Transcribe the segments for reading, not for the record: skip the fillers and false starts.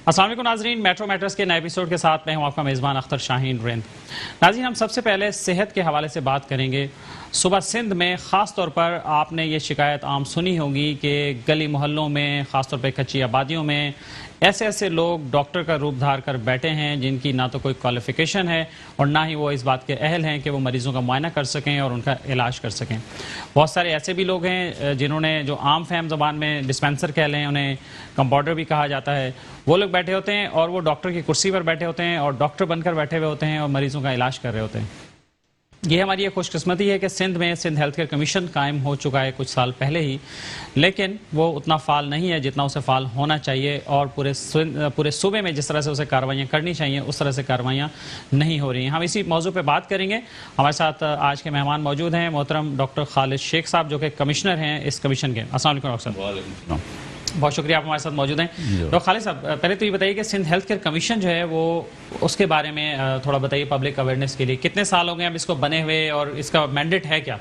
अस्सलाम वालेकुम नाज़रीन, मेट्रो मैटर्स के नए एपिसोड के साथ मैं हूं आपका मेज़बान अख्तर शाहीन रिंद। नाज़रीन, हम सबसे पहले सेहत के हवाले से बात करेंगे। सुबह सिंध में ख़ास तौर पर आपने ये शिकायत आम सुनी होगी कि गली मोहल्लों में, ख़ास तौर पर कच्ची आबादियों में ऐसे ऐसे लोग डॉक्टर का रूप धार कर बैठे हैं जिनकी ना तो कोई क्वालिफ़िकेशन है और ना ही वो इस बात के अहल हैं कि वो मरीज़ों का मुआयना कर सकें और उनका इलाज कर सकें। बहुत सारे ऐसे भी लोग हैं जिन्होंने, जो आम फहम ज़बान में डिस्पेंसर कह लें, उन्हें कंपाउंडर भी कहा जाता है, वो लोग बैठे होते हैं और वो डॉक्टर की कुर्सी पर बैठे होते हैं और डॉक्टर बनकर बैठे हुए होते हैं और मरीज़ों का इलाज कर रहे होते हैं। ये हमारी एक खुशकिस्मती है कि सिंध में सिंध हेल्थ केयर कमीशन कायम हो चुका है कुछ साल पहले ही, लेकिन वो उतना फ़ाल नहीं है जितना उसे फ़ाल होना चाहिए और पूरे सूबे में जिस तरह से उसे कार्रवाइयाँ करनी चाहिए उस तरह से कार्रवाइयाँ नहीं हो रही हैं। हम इसी मौजू पे बात करेंगे। हमारे साथ आज के मेहमान मौजूद हैं मोहतरम डॉक्टर खालिद शेख साहब, जो कि कमिश्नर हैं इस कमीशन के। अस्सलाम वालेकुम डॉक्टर साहब, बहुत शुक्रिया आप हमारे साथ मौजूद हैं। डॉक्टर खालिद साहब, पहले तो ये बताइए कि सिंध हेल्थ केयर कमीशन जो है वो, उसके बारे में थोड़ा बताइए पब्लिक अवेयरनेस के लिए। कितने साल हो गए अब इसको बने हुए और इसका मैंडेट है क्या?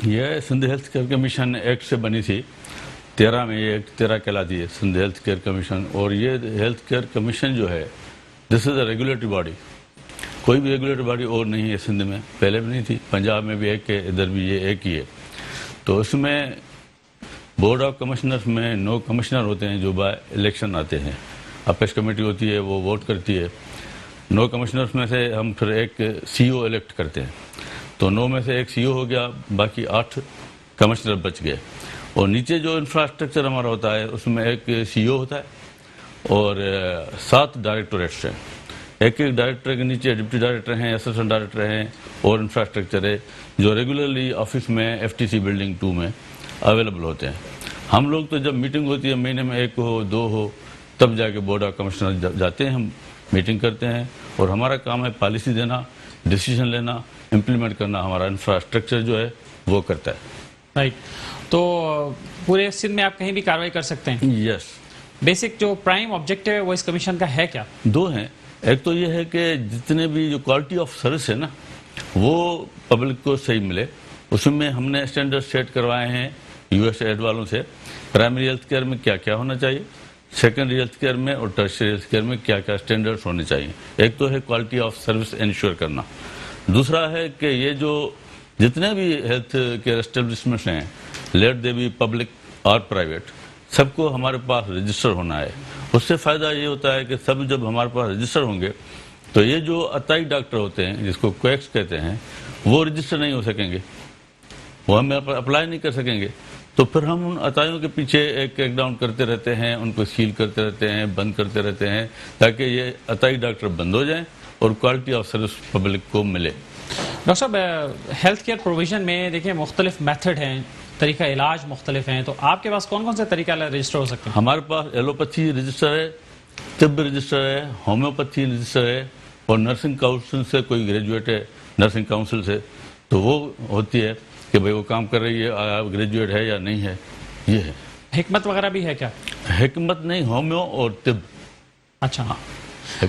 ये Sindh health care commission act से बनी थी 13 में, ये एक्ट 13 कहलाती है सिंध हेल्थ केयर कमीशन। और ये हेल्थ केयर कमीशन जो है, this is a regulatory body. कोई भी रेगुलेटरी बॉडी और नहीं है सिंध में, पहले भी नहीं थी, पंजाब में भी एक है, इधर भी ये एक ही है। तो इसमें बोर्ड ऑफ कमिश्नर्स में 9 कमिश्नर होते हैं जो बाय इलेक्शन आते हैं। अपेक्स कमेटी होती है, वो वोट करती है। 9 कमिश्नर्स में से हम फिर एक सीईओ इलेक्ट करते हैं। तो 9 में से एक सीईओ हो गया, बाकी 8 कमिश्नर बच गए। और नीचे जो इंफ्रास्ट्रक्चर हमारा होता है उसमें एक सीईओ होता है और 7 डायरेक्टोरेट्स हैं। एक एक डायरेक्टर के नीचे डिप्टी डायरेक्टर हैं, असिस्टेंट डायरेक्टर हैं और इंफ्रास्ट्रक्चर है जो रेगुलरली ऑफिस में एफटीसी बिल्डिंग 2 में अवेलेबल होते हैं। हम लोग तो जब मीटिंग होती है, महीने में 1 हो 2 हो, तब जाके बोर्ड ऑफ कमिश्नर जाते हैं, हम मीटिंग करते हैं और हमारा काम है पॉलिसी देना, डिसीजन लेना, इम्प्लीमेंट करना। हमारा इंफ्रास्ट्रक्चर जो है वो करता है। राइट, तो पूरे सिंध में आप कहीं भी कार्रवाई कर सकते हैं? यस। बेसिक जो प्राइम ऑब्जेक्टिव है वो इस कमीशन का है क्या? 2 हैं। एक तो ये है कि जितने भी जो क्वालिटी ऑफ सर्विस है ना, वो पब्लिक को सही मिले। उसमें हमने स्टैंडर्ड सेट करवाए हैं यूएसएड वालों से। प्राइमरी हेल्थ केयर में क्या क्या होना चाहिए, सेकेंडरी हेल्थ केयर में और टर्शियरी हेल्थ केयर में क्या क्या स्टैंडर्ड्स होने चाहिए। एक तो है क्वालिटी ऑफ सर्विस इंश्योर करना। दूसरा है कि ये जो जितने भी हेल्थ केयर एस्टेब्लिशमेंट्स हैं, लेट दे बी पब्लिक और प्राइवेट, सबको हमारे पास रजिस्टर होना है। उससे फ़ायदा ये होता है कि सब जब हमारे पास रजिस्टर होंगे तो ये जो अताई डॉक्टर होते हैं, जिसको क्वैक्स कहते हैं, वो रजिस्टर नहीं हो सकेंगे, वो हमें अप्लाई नहीं कर सकेंगे। तो फिर हम उन अताइयों के पीछे एक क्रैकडाउन करते रहते हैं, उनको सील करते रहते हैं, बंद करते रहते हैं, ताकि ये अताई डॉक्टर बंद हो जाएं और क्वालिटी ऑफ सर्विस पब्लिक को मिले। डॉक्टर साहब, हेल्थ केयर प्रोविजन में देखिए मुख्तलिफ मेथड हैं, तरीका इलाज मुख्तलिफ हैं, तो आपके पास कौन कौन से तरीका रजिस्टर हो सकते हैं? हमारे पास एलोपैथी रजिस्टर है, तिब्ब रजिस्टर है, होम्योपैथी रजिस्टर है और नर्सिंग काउंसिल से कोई ग्रेजुएट है नर्सिंग काउंसिल से, तो वो होती है कि भाई वो काम कर रही है, ग्रेजुएट है या नहीं है। ये है। हिकमत वगैरह भी है क्या? हिकमत नहीं, होम्यो और तिब्ब। अच्छा हाँ,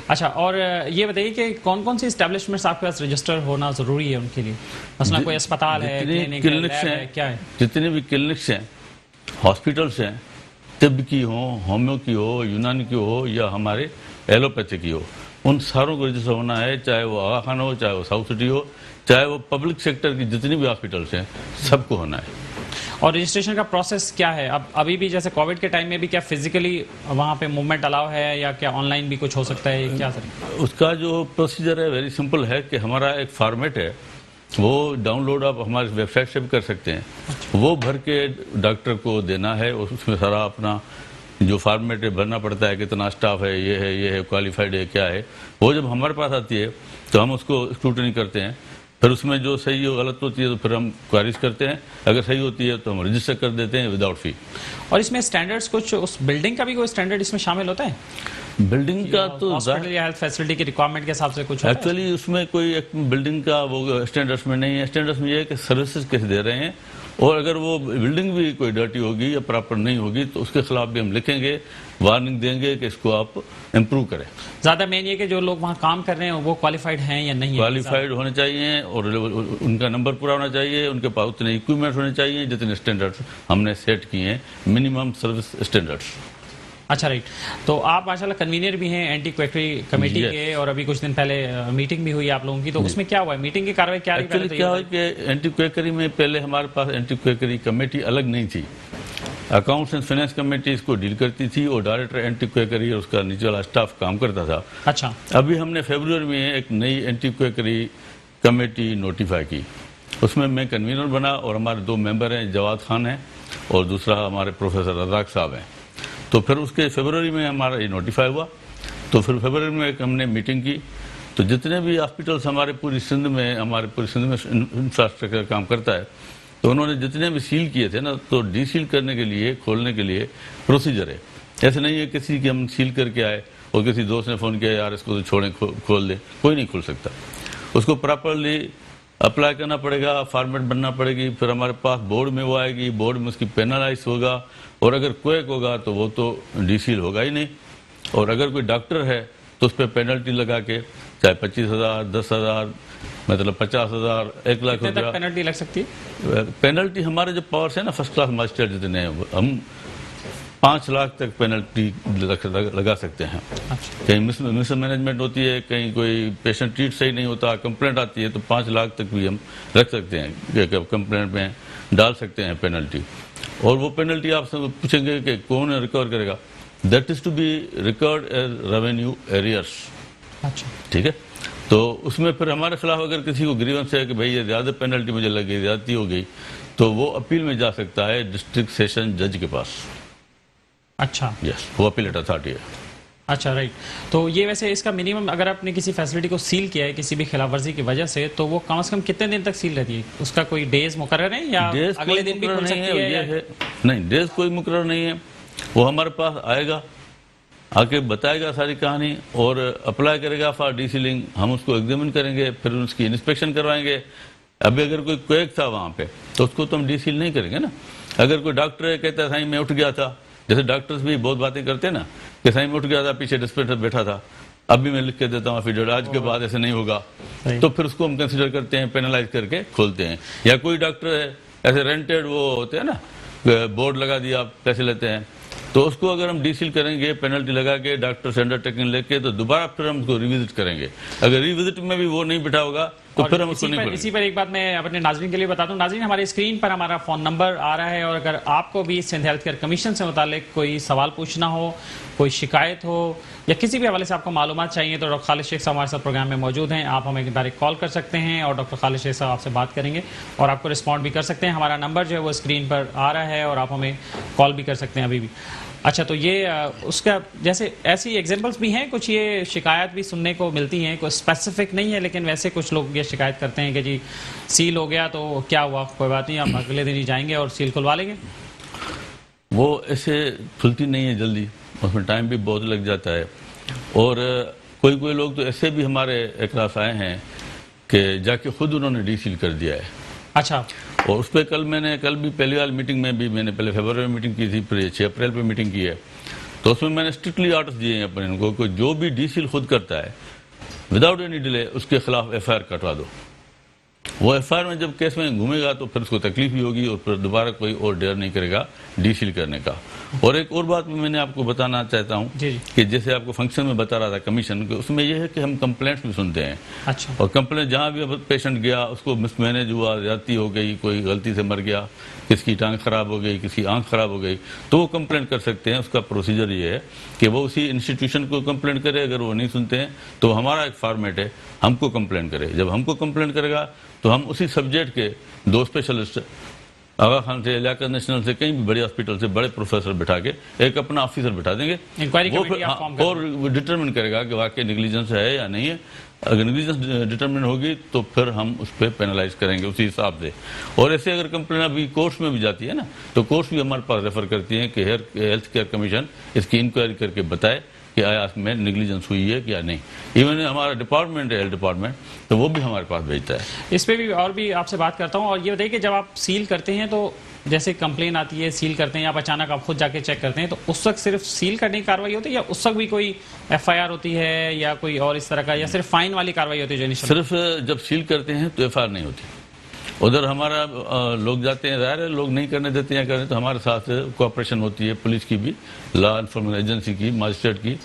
अच्छा। और ये बताइए कि कौन कौन सी इस्टेब्लिशमेंट्स आपके पास रजिस्टर होना ज़रूरी है उनके लिए? मसलन कोई अस्पताल है, क्लिनिक है, लैब है, क्या है? जितने भी क्लिनिक्स हैं, हॉस्पिटल्स हैं, तिब्ब की हो, होम्यो की हो, यूनानी की हो या हमारे एलोपैथी की हो, उन सारों को रजिस्टर होना है। चाहे वो आगा खान हो, चाहे वो साउथ सिटी हो, चाहे वो पब्लिक सेक्टर की जितनी भी हॉस्पिटल्स हैं, सबको होना है। और रजिस्ट्रेशन का प्रोसेस क्या है? अब अभी भी जैसे कोविड के टाइम में भी क्या फिजिकली वहाँ पे मूवमेंट अलाउ है या क्या ऑनलाइन भी कुछ हो सकता है, क्या सर? उसका जो प्रोसीजर है वेरी सिंपल है कि हमारा एक फॉर्मेट है, वो डाउनलोड आप हमारे वेबसाइट से भी कर सकते हैं। वो भर के डॉक्टर को देना है, उसमें सारा अपना जो फॉर्मेट है भरना पड़ता है, कितना स्टाफ है, ये है, क्वालिफाइड है, क्या है। वो जब हमारे पास आती है तो हम उसको स्क्रूटनी करते हैं, फिर उसमें जो सही हो गलत होती है तो फिर हम क्वारीज करते हैं, अगर सही होती है तो हम रजिस्टर कर देते हैं विदाउट फी। और इसमें स्टैंडर्ड्स कुछ, उस बिल्डिंग का भी कोई स्टैंडर्ड इसमें शामिल होता है? बिल्डिंग का तो हॉस्पिटल या हेल्थ फैसिलिटी की रिक्वायरमेंट के हिसाब से कुछ एक्चुअली उसमें कोई एक बिल्डिंग का वो स्टैंडर्ड्स में नहीं है। स्टैंडर्ड्स में ये है कि सर्विसेज कैसे दे रहे हैं, और अगर वो बिल्डिंग भी कोई डर्टी होगी या प्रॉपर नहीं होगी तो उसके खिलाफ भी हम लिखेंगे, वार्निंग देंगे कि इसको आप इम्प्रूव करें। ज़्यादा मेन ये कि जो लोग वहाँ काम कर रहे हैं वो क्वालिफाइड हैं या नहीं? क्वालिफाइड होने चाहिए और उनका नंबर पूरा होना चाहिए, उनके पास उतने इक्विपमेंट होने चाहिए जितने स्टैंडर्ड्स हमने सेट किए हैं, मिनिमम सर्विस स्टैंडर्ड्स। अच्छा, राइट। तो आप माशाल्लाह कन्वीनर भी हैं एंटी क्वेकरी कमेटी Yes. के, और अभी कुछ दिन पहले मीटिंग भी हुई आप लोगों की, तो उसमें क्या हुआ है? मीटिंग की कार्रवाई क्या रही? एक्चुअली पहले तो क्या ये है बताइए। कि एंटी क्वेकरी में पहले हमारे पास एंटी क्वेकरी कमेटी अलग नहीं थी। अकाउंट्स एंड फाइनेंस कमेटी इसको डील करती थी और डायरेक्टर एंटी क्वेकरी और उसका नीचे वाला स्टाफ काम करता था। अच्छा, अभी हमने फरवरी में एक नई एंटी क्वेकरी कमेटी नोटिफाई की, उसमें मैं कन्वीनर बना और हमारे 2 मेंबर हैं, जवाद खान हैं और दूसरा हमारे प्रोफेसर रज़ाक साहब हैं। तो फिर उसके फरवरी में हमारा ये नोटिफाई हुआ, तो फिर फरवरी में एक हमने मीटिंग की। तो जितने भी हॉस्पिटल्स हमारे पूरी सिंध में इंफ्रास्ट्रक्चर काम करता है, तो उन्होंने जितने भी सील किए थे ना, तो डी सील करने के लिए, खोलने के लिए प्रोसीजर है। ऐसे नहीं है किसी की हम सील करके आए और किसी दोस्त ने फ़ोन किया यार इसको तो छोड़ें, खोल दे, कोई नहीं खोल सकता। उसको प्रॉपरली अप्लाई करना पड़ेगा, फॉर्मेट बनना पड़ेगी, फिर हमारे पास बोर्ड में वो आएगी, बोर्ड में उसकी पेनलाइज होगा, और अगर क्वेक होगा तो वो तो डी सील होगा ही नहीं। और अगर कोई डॉक्टर है तो उस पर पेनल्टी लगा के, चाहे 25,000, 10,000, मतलब 50,000, 1 लाख कितने तक रुपया पेनल्टी लग सकती है? पेनल्टी। हमारे जो पावर्स है ना, फर्स्ट क्लास मजिस्ट्रेट जितने हैं, हम 5 लाख तक पेनल्टी लगा सकते हैं। अच्छा, कहीं मिस मैनेजमेंट होती है, कहीं कोई पेशेंट ट्रीट सही नहीं होता, कंप्लेंट आती है, तो 5 लाख तक भी हम रख सकते हैं, कंप्लेंट में डाल सकते हैं पेनल्टी। और वो पेनल्टी आप सब पूछेंगे कि कौन रिकवर करेगा, that is to be recovered as revenue arrears. अच्छा, ठीक है, तो उसमें फिर हमारे खिलाफ अगर किसी को ग्रीवेंस है कि भाई ये ज़्यादा पेनल्टी मुझे लगी, ज़्यादती हो गई, तो वो अपील में जा सकता है डिस्ट्रिक्ट सेशन जज के पास। अच्छा, यस, वो अपीलेट अथॉरिटी है। अच्छा, राइट। तो ये वैसे इसका मिनिमम, अगर आपने किसी फैसिलिटी को सील किया है किसी भी खिलाफवर्जी की वजह से, तो वो कम से कम कितने दिन तक सील रहती है? उसका कोई डेज मुकर्रर है या डेज अगले कोई दिन भी मुकर्रर खुल नहीं सकती है, है? ये है नहीं, डेज कोई मुकर्रर नहीं है। वो हमारे पास आएगा, आके बताएगा सारी कहानी और अप्लाई करेगा फॉर डी सीलिंग। हम उसको एग्जामिन करेंगे, फिर उसकी इंस्पेक्शन करवाएंगे। अभी अगर कोई क्वेक था वहाँ पे, तो उसको तो हम डी सील नहीं करेंगे ना। अगर कोई डॉक्टर है, कहता है साईं मैं उठ गया था, जैसे डॉक्टर्स भी बहुत बातें करते हैं ना कि साईं मैं उठ गया था, पीछे डिस्प्ले पर बैठा था, अभी मैं लिख के देता हूँ एफिडेविट, आज के बाद ऐसे नहीं होगा, तो फिर उसको हम कंसिडर करते हैं, पेनलाइज करके खोलते हैं। या कोई डॉक्टर है ऐसे रेंटेड, वो होते हैं ना, बोर्ड लगा दिया, पैसे लेते हैं, तो उसको अगर हम डी सील करेंगे पेनल्टी लगा के, डॉक्टर से अंडरटेकिंग लेके, तो दोबारा फिर हम उसको रिविजिट करेंगे। अगर रिविजिट में भी वो नहीं बिठा होगा तो फिर हम उसको नहीं खोलेंगे। इसी पर एक बात मैं अपने नाज़रीन के लिए बता दूं। नाज़रीन, हमारे स्क्रीन पर हमारा फ़ोन नंबर आ रहा है, और अगर आपको भी सिंध हेल्थ केयर कमीशन से मुतालिक कोई सवाल पूछना हो, कोई शिकायत हो, या किसी भी हवाले से आपको मालूमात चाहिए, तो डॉक्टर खालिद शेख साहब हमारे साथ प्रोग्राम में मौजूद हैं। आप हमें डायरेक्ट कॉल कर सकते हैं और डॉक्टर खालिद शेख साहब आपसे बात करेंगे और आपको रिस्पॉन्ड भी कर सकते हैं। हमारा नंबर जो है वो स्क्रीन पर आ रहा है और आप हमें कॉल भी कर सकते हैं अभी भी। अच्छा, तो ये उसका जैसे ऐसी एग्जांपल्स भी हैं कुछ, ये शिकायत भी सुनने को मिलती हैं, कोई स्पेसिफिक नहीं है, लेकिन वैसे कुछ लोग ये शिकायत करते हैं कि जी सील हो गया तो क्या हुआ, कोई बात नहीं, हम अगले दिन ही जाएंगे और सील खुलवा लेंगे। वो ऐसे खुलती नहीं है जल्दी, उसमें टाइम भी बहुत लग जाता है। और कोई कोई लोग तो ऐसे भी हमारे एकरास आए हैं कि जाके खुद उन्होंने डी सील कर दिया है। अच्छा, और उस पर कल भी पहली वाली मीटिंग में भी मैंने पहले फरवरी में मीटिंग की थी, फिर 6 अप्रैल पे मीटिंग की है, तो उसमें मैंने स्ट्रिक्टली ऑर्डर्स दिए हैं अपने इनको कि जो भी डी सील खुद करता है विदाउट एनी डिले उसके खिलाफ FIR कटवा दो। वो FIR में जब केस में घूमेगा तो फिर उसको तकलीफ भी होगी और फिर दोबारा कोई और डेयर नहीं करेगा डी सील करने का। और एक और बात मैंने आपको बताना चाहता हूँ कि जैसे आपको फंक्शन में बता रहा था कमीशन के, उसमें यह है कि हम कंप्लेंट्स भी सुनते हैं। अच्छा, और कंप्लेंट जहाँ भी पेशेंट गया, उसको मिसमैनेज हुआ, ज्यादती हो गई, कोई गलती से मर गया, किसकी टांग खराब हो गई, किसी आंख खराब हो गई, तो वो कंप्लेंट कर सकते हैं। उसका प्रोसीजर ये है कि वो उसी इंस्टीट्यूशन को कंप्लेंट करे। अगर वो नहीं सुनते हैं तो हमारा एक फॉर्मेट है, हमको कंप्लेंट करे। जब हमको कंप्लेंट करेगा तो हम उसी सब्जेक्ट के 2 स्पेशलिस्ट, आगा खान से, इलाका नेशनल से, कहीं भी बड़े हॉस्पिटल से बड़े प्रोफेसर बिठा के एक अपना ऑफिसर बिठा देंगे, वो फिर और डिटरमिन करेगा कि वाकई नेग्लिजेंस है या नहीं है। अगर नेग्लिजेंस डिटरमिन होगी तो फिर हम उस पर पेनलाइज करेंगे उसी हिसाब से। और ऐसे अगर कंप्लेन अभी कोर्ट्स में भी जाती है ना, तो कोर्ट्स भी हमारे पास रेफर करती हैं कि हेल्थ केयर कमीशन इसकी इंक्वायरी करके बताए कि आया इसमें नेग्लिजेंस हुई है क्या नहीं। इवन हमारा डिपार्टमेंट है, हेल्थ डिपार्टमेंट, तो वो भी हमारे पास भेजता है। इस पर भी और भी आपसे बात करता हूँ। और ये बताइए कि जब आप सील करते हैं, तो जैसे कंप्लेन आती है, सील करते हैं, आप अचानक आप खुद जाके चेक करते हैं, तो उस वक्त सिर्फ सील करने की कार्रवाई होती है या उस वक्त भी कोई FIR होती है या कोई और इस तरह का, या सिर्फ फाइन वाली कार्रवाई होती है? जो सिर्फ जब सील करते हैं तो FIR नहीं होती, उधर हमारा लोग जाते हैं, ज़ाहिर है लोग नहीं करने देते हैं, करने तो हमारे साथ कोऑपरेशन होती है पुलिस की भी, लॉ इन्फोर्समेंट एजेंसी की, मजिस्ट्रेट की,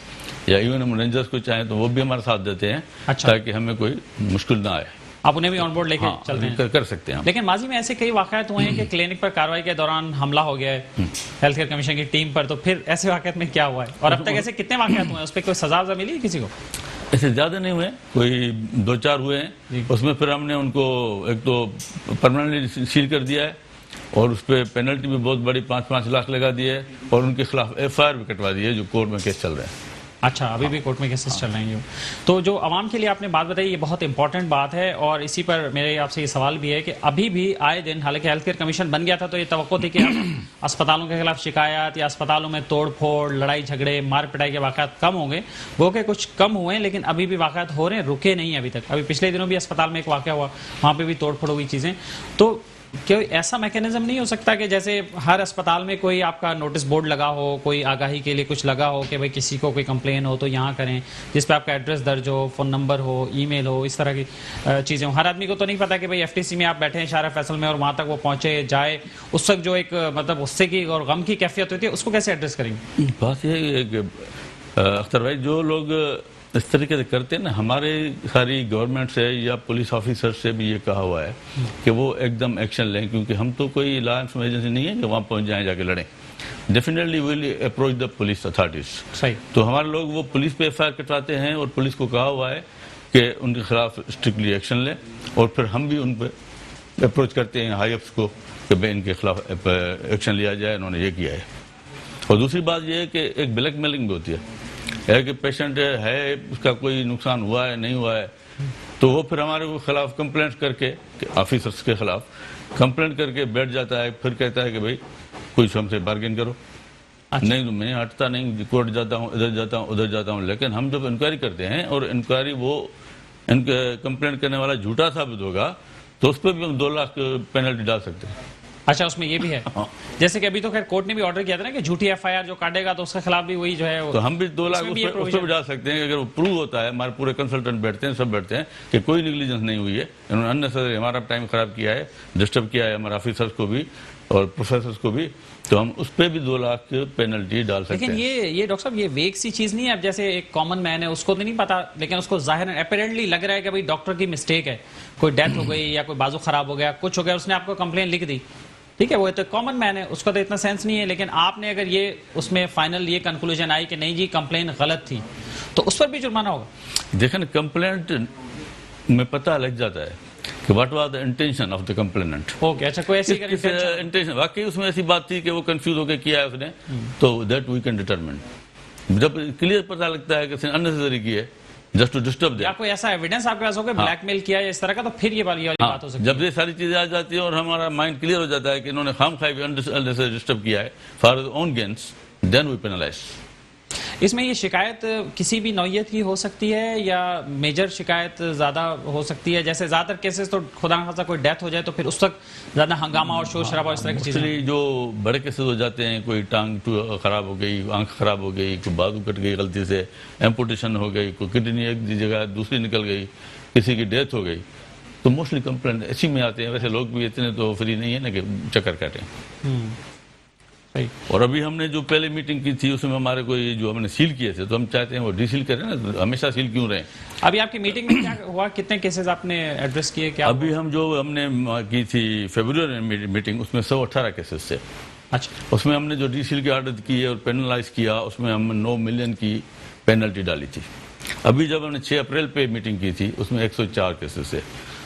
या इवन हम रेंजर्स को चाहें तो वो भी हमारे साथ देते हैं। अच्छा। ताकि हमें कोई मुश्किल ना आए। आप उन्हें भी ऑन बोर्ड लेके चलते हैं? कर सकते हैं हम। लेकिन माजी में ऐसे कई वाकयात हुए हैं कि क्लिनिक पर कार्रवाई के दौरान हमला हो गया है हेल्थ केयर कमीशन की टीम पर, तो फिर ऐसे वाकयात में क्या हुआ है और अब तक ऐसे कितने वाकयात हुए हैं, उस पर कोई सजा मिली है किसी को? ऐसे ज़्यादा नहीं हुए, कोई 2-4 हुए हैं। उसमें फिर हमने उनको एक तो परमानेंटली सील कर दिया है और उस पर पेनल्टी भी बहुत बड़ी 5-5 लाख लगा दी है और उनके खिलाफ FIR भी कटवा दी है, जो कोर्ट में केस चल रहे हैं। अच्छा, अभी भी कोर्ट में केसेस चल रहे हैं। तो जो आवाम के लिए आपने बात बताई, ये बहुत इंपॉर्टेंट बात है और इसी पर मेरे आपसे ये सवाल भी है कि अभी भी आए दिन, हालांकि हेल्थ केयर कमीशन बन गया था तो ये तवक्को थी कि अस्पतालों के खिलाफ शिकायत या अस्पतालों में तोड़ फोड़, लड़ाई झगड़े, मार पिटाई के वाक़यात कम होंगे। वो के कुछ कम हुए हैं, लेकिन अभी भी वाक़यात हो रहे हैं, रुके नहीं अभी तक। अभी पिछले दिनों भी अस्पताल में एक वाक़या हुआ, वहाँ पर भी तोड़ फोड़ हुई चीज़ें। तो क्या ऐसा मैकेनिज्म नहीं हो सकता कि जैसे हर अस्पताल में कोई आपका नोटिस बोर्ड लगा हो, कोई आगाही के लिए कुछ लगा हो कि भाई किसी को कोई कंप्लेन हो तो यहाँ करें, जिस पे आपका एड्रेस दर्ज हो, फ़ोन नंबर हो, ईमेल हो, इस तरह की चीज़ें हो। हर आदमी को तो नहीं पता कि भाई FTC में आप बैठे हैं शारा फैसल में और वहाँ तक वो पहुँचे जाए, उस वक्त जो एक मतलब गुस्से की और गम की कैफियत होती है, उसको कैसे एड्रेस करेंगे? बात यह है कि अख्तर भाई, जो लोग इस तरीके से करते हैं ना, हमारे सारी गवर्नमेंट से या पुलिस ऑफिसर से भी ये कहा हुआ है कि वो एकदम एक्शन लें, क्योंकि हम तो कोई लॉ एनफोर्समेंट एजेंसी नहीं है कि वहाँ पहुँच जाएं जाके लड़ें। Definitely will approach the police authorities. सही। तो हमारे लोग वो पुलिस पे FIR कटवाते हैं और पुलिस को कहा हुआ है कि उनके खिलाफ स्ट्रिक्टली एक्शन लें, और फिर हम भी उन पर अप्रोच करते हैं हाई अप्स को कि भाई इनके खिलाफ एक्शन लिया जाए, इन्होंने ये किया है। और दूसरी बात यह है कि एक ब्लैकमेलिंग भी होती है कि पेशेंट है, उसका कोई नुकसान हुआ है नहीं हुआ है, तो वो फिर हमारे खिलाफ कंप्लेंट करके, ऑफिसर्स के खिलाफ कंप्लेंट करके बैठ जाता है, फिर कहता है कि भाई कुछ हमसे बार्गेन करो। अच्छा। नहीं तो मैं हटता नहीं, कोर्ट जाता हूँ, इधर जाता हूँ, उधर जाता हूँ। लेकिन हम जब इंक्वायरी करते हैं और इंक्वायरी वो इनके कंप्लेंट करने वाला झूठा साबित होगा तो उस पर भी हम 2 लाख पेनल्टी डाल सकते हैं। अच्छा, उसमें ये भी है। जैसे कि अभी तो खैर कोर्ट ने भी ऑर्डर किया था ना कि झूठी FIR जो काटेगा तो उसके खिलाफ भी वही जो है, तो हम भी 2 लाख उस पर भी डाल सकते हैं। अगर वो प्रूव होता है, हमारे पूरे कंसल्टेंट बैठते हैं, सब बैठते हैं कि कोई निग्लिजेंस नहीं हुई है, इन्होंने अननेसेसरी हमारा टाइम खराब किया है, डिस्टर्ब किया है हमारे ऑफिसर्स को भी और प्रोफेसर्स को भी, तो हम उस पर भी 2 लाख पेनल्टी डाल सकते हैं। लेकिन ये डॉक्टर साहब, ये वेग सी चीज नहीं है? अब जैसे एक कॉमन मैन है, उसको तो नहीं पता, लेकिन उसको जाहिर अपेरेंटली लग रहा है कि भाई डॉक्टर की मिस्टेक है, कोई डेथ हो गई या कोई बाजू खराब हो गया, कुछ हो गया, उसने आपको कंप्लेन लिख दी, ठीक है, वो तो कॉमन मैन है, उसका तो इतना सेंस नहीं है। लेकिन आपने अगर ये उसमें फाइनल ये कंक्लूजन आई कि नहीं जी कंप्लेन गलत थी, तो उस पर भी जुर्माना होगा? देखें, कंप्लेंट में पता लग जाता है कि what was the intention of the complainant. Okay, अच्छा, कोई ऐसी इंटेंशन वाकई उसमें ऐसी बात थी कि वो कंफ्यूज होकर किया है उसने, तो दैट वी कैन डिटरमिन। जब क्लियर पता लगता है कि अननेसेसरी की है जस्ट टू डिस्टर्ब, या कोई ऐसा एविडेंस आपके पास हो कि ब्लैकमेल किया है इस तरह का, तो फिर ये वाली बात हो सकती है। जब ये सारी चीजें आ जाती है और हमारा माइंड क्लियर हो जाता है कि इन्होंने खामखा भी अननेसेसरी डिस्टर्ब किया है for own gains, then we penalise. इसमें ये शिकायत किसी भी नौयत की हो सकती है या मेजर शिकायत ज़्यादा हो सकती है? जैसे ज़्यादातर केसेस तो खुदा न खासा कोई डेथ हो जाए तो फिर उस तक ज़्यादा हंगामा और शोर शराबा इस तरह की चीज़ें। जो बड़े केसेस हो जाते हैं, कोई टांग खराब हो गई, आंख खराब हो गई, कोई बाजू कट गई गलती से, एम्पुटेशन हो गई, कोई किडनी एक जगह दूसरी निकल गई, किसी की डेथ हो गई, तो मोस्टली कंप्लेंट इसी में आते हैं। वैसे लोग भी इतने तो फ्री नहीं है ना कि चक्कर काटें। और अभी हमने जो पहले मीटिंग की थी उसमें हमारे कोई जो हमने सील किए थे, तो हम चाहते हैं वो डीसील करें ना, हमेशा सील क्यों रहे। अभी आपकी मीटिंग में क्या हुआ, कितने केसेस आपने एड्रेस किए? क्या अभी हम जो हमने की थी फरवरी में मीटिंग, उसमें 118 केसेस थे। अच्छा, उसमें हमने जो डीसील की ऑर्डर की और पेनलाइज किया, उसमें हम 9 मिलियन की पेनल्टी डाली थी। अभी जब हमने 6 अप्रैल पे मीटिंग की थी उसमें 104 केसेस है,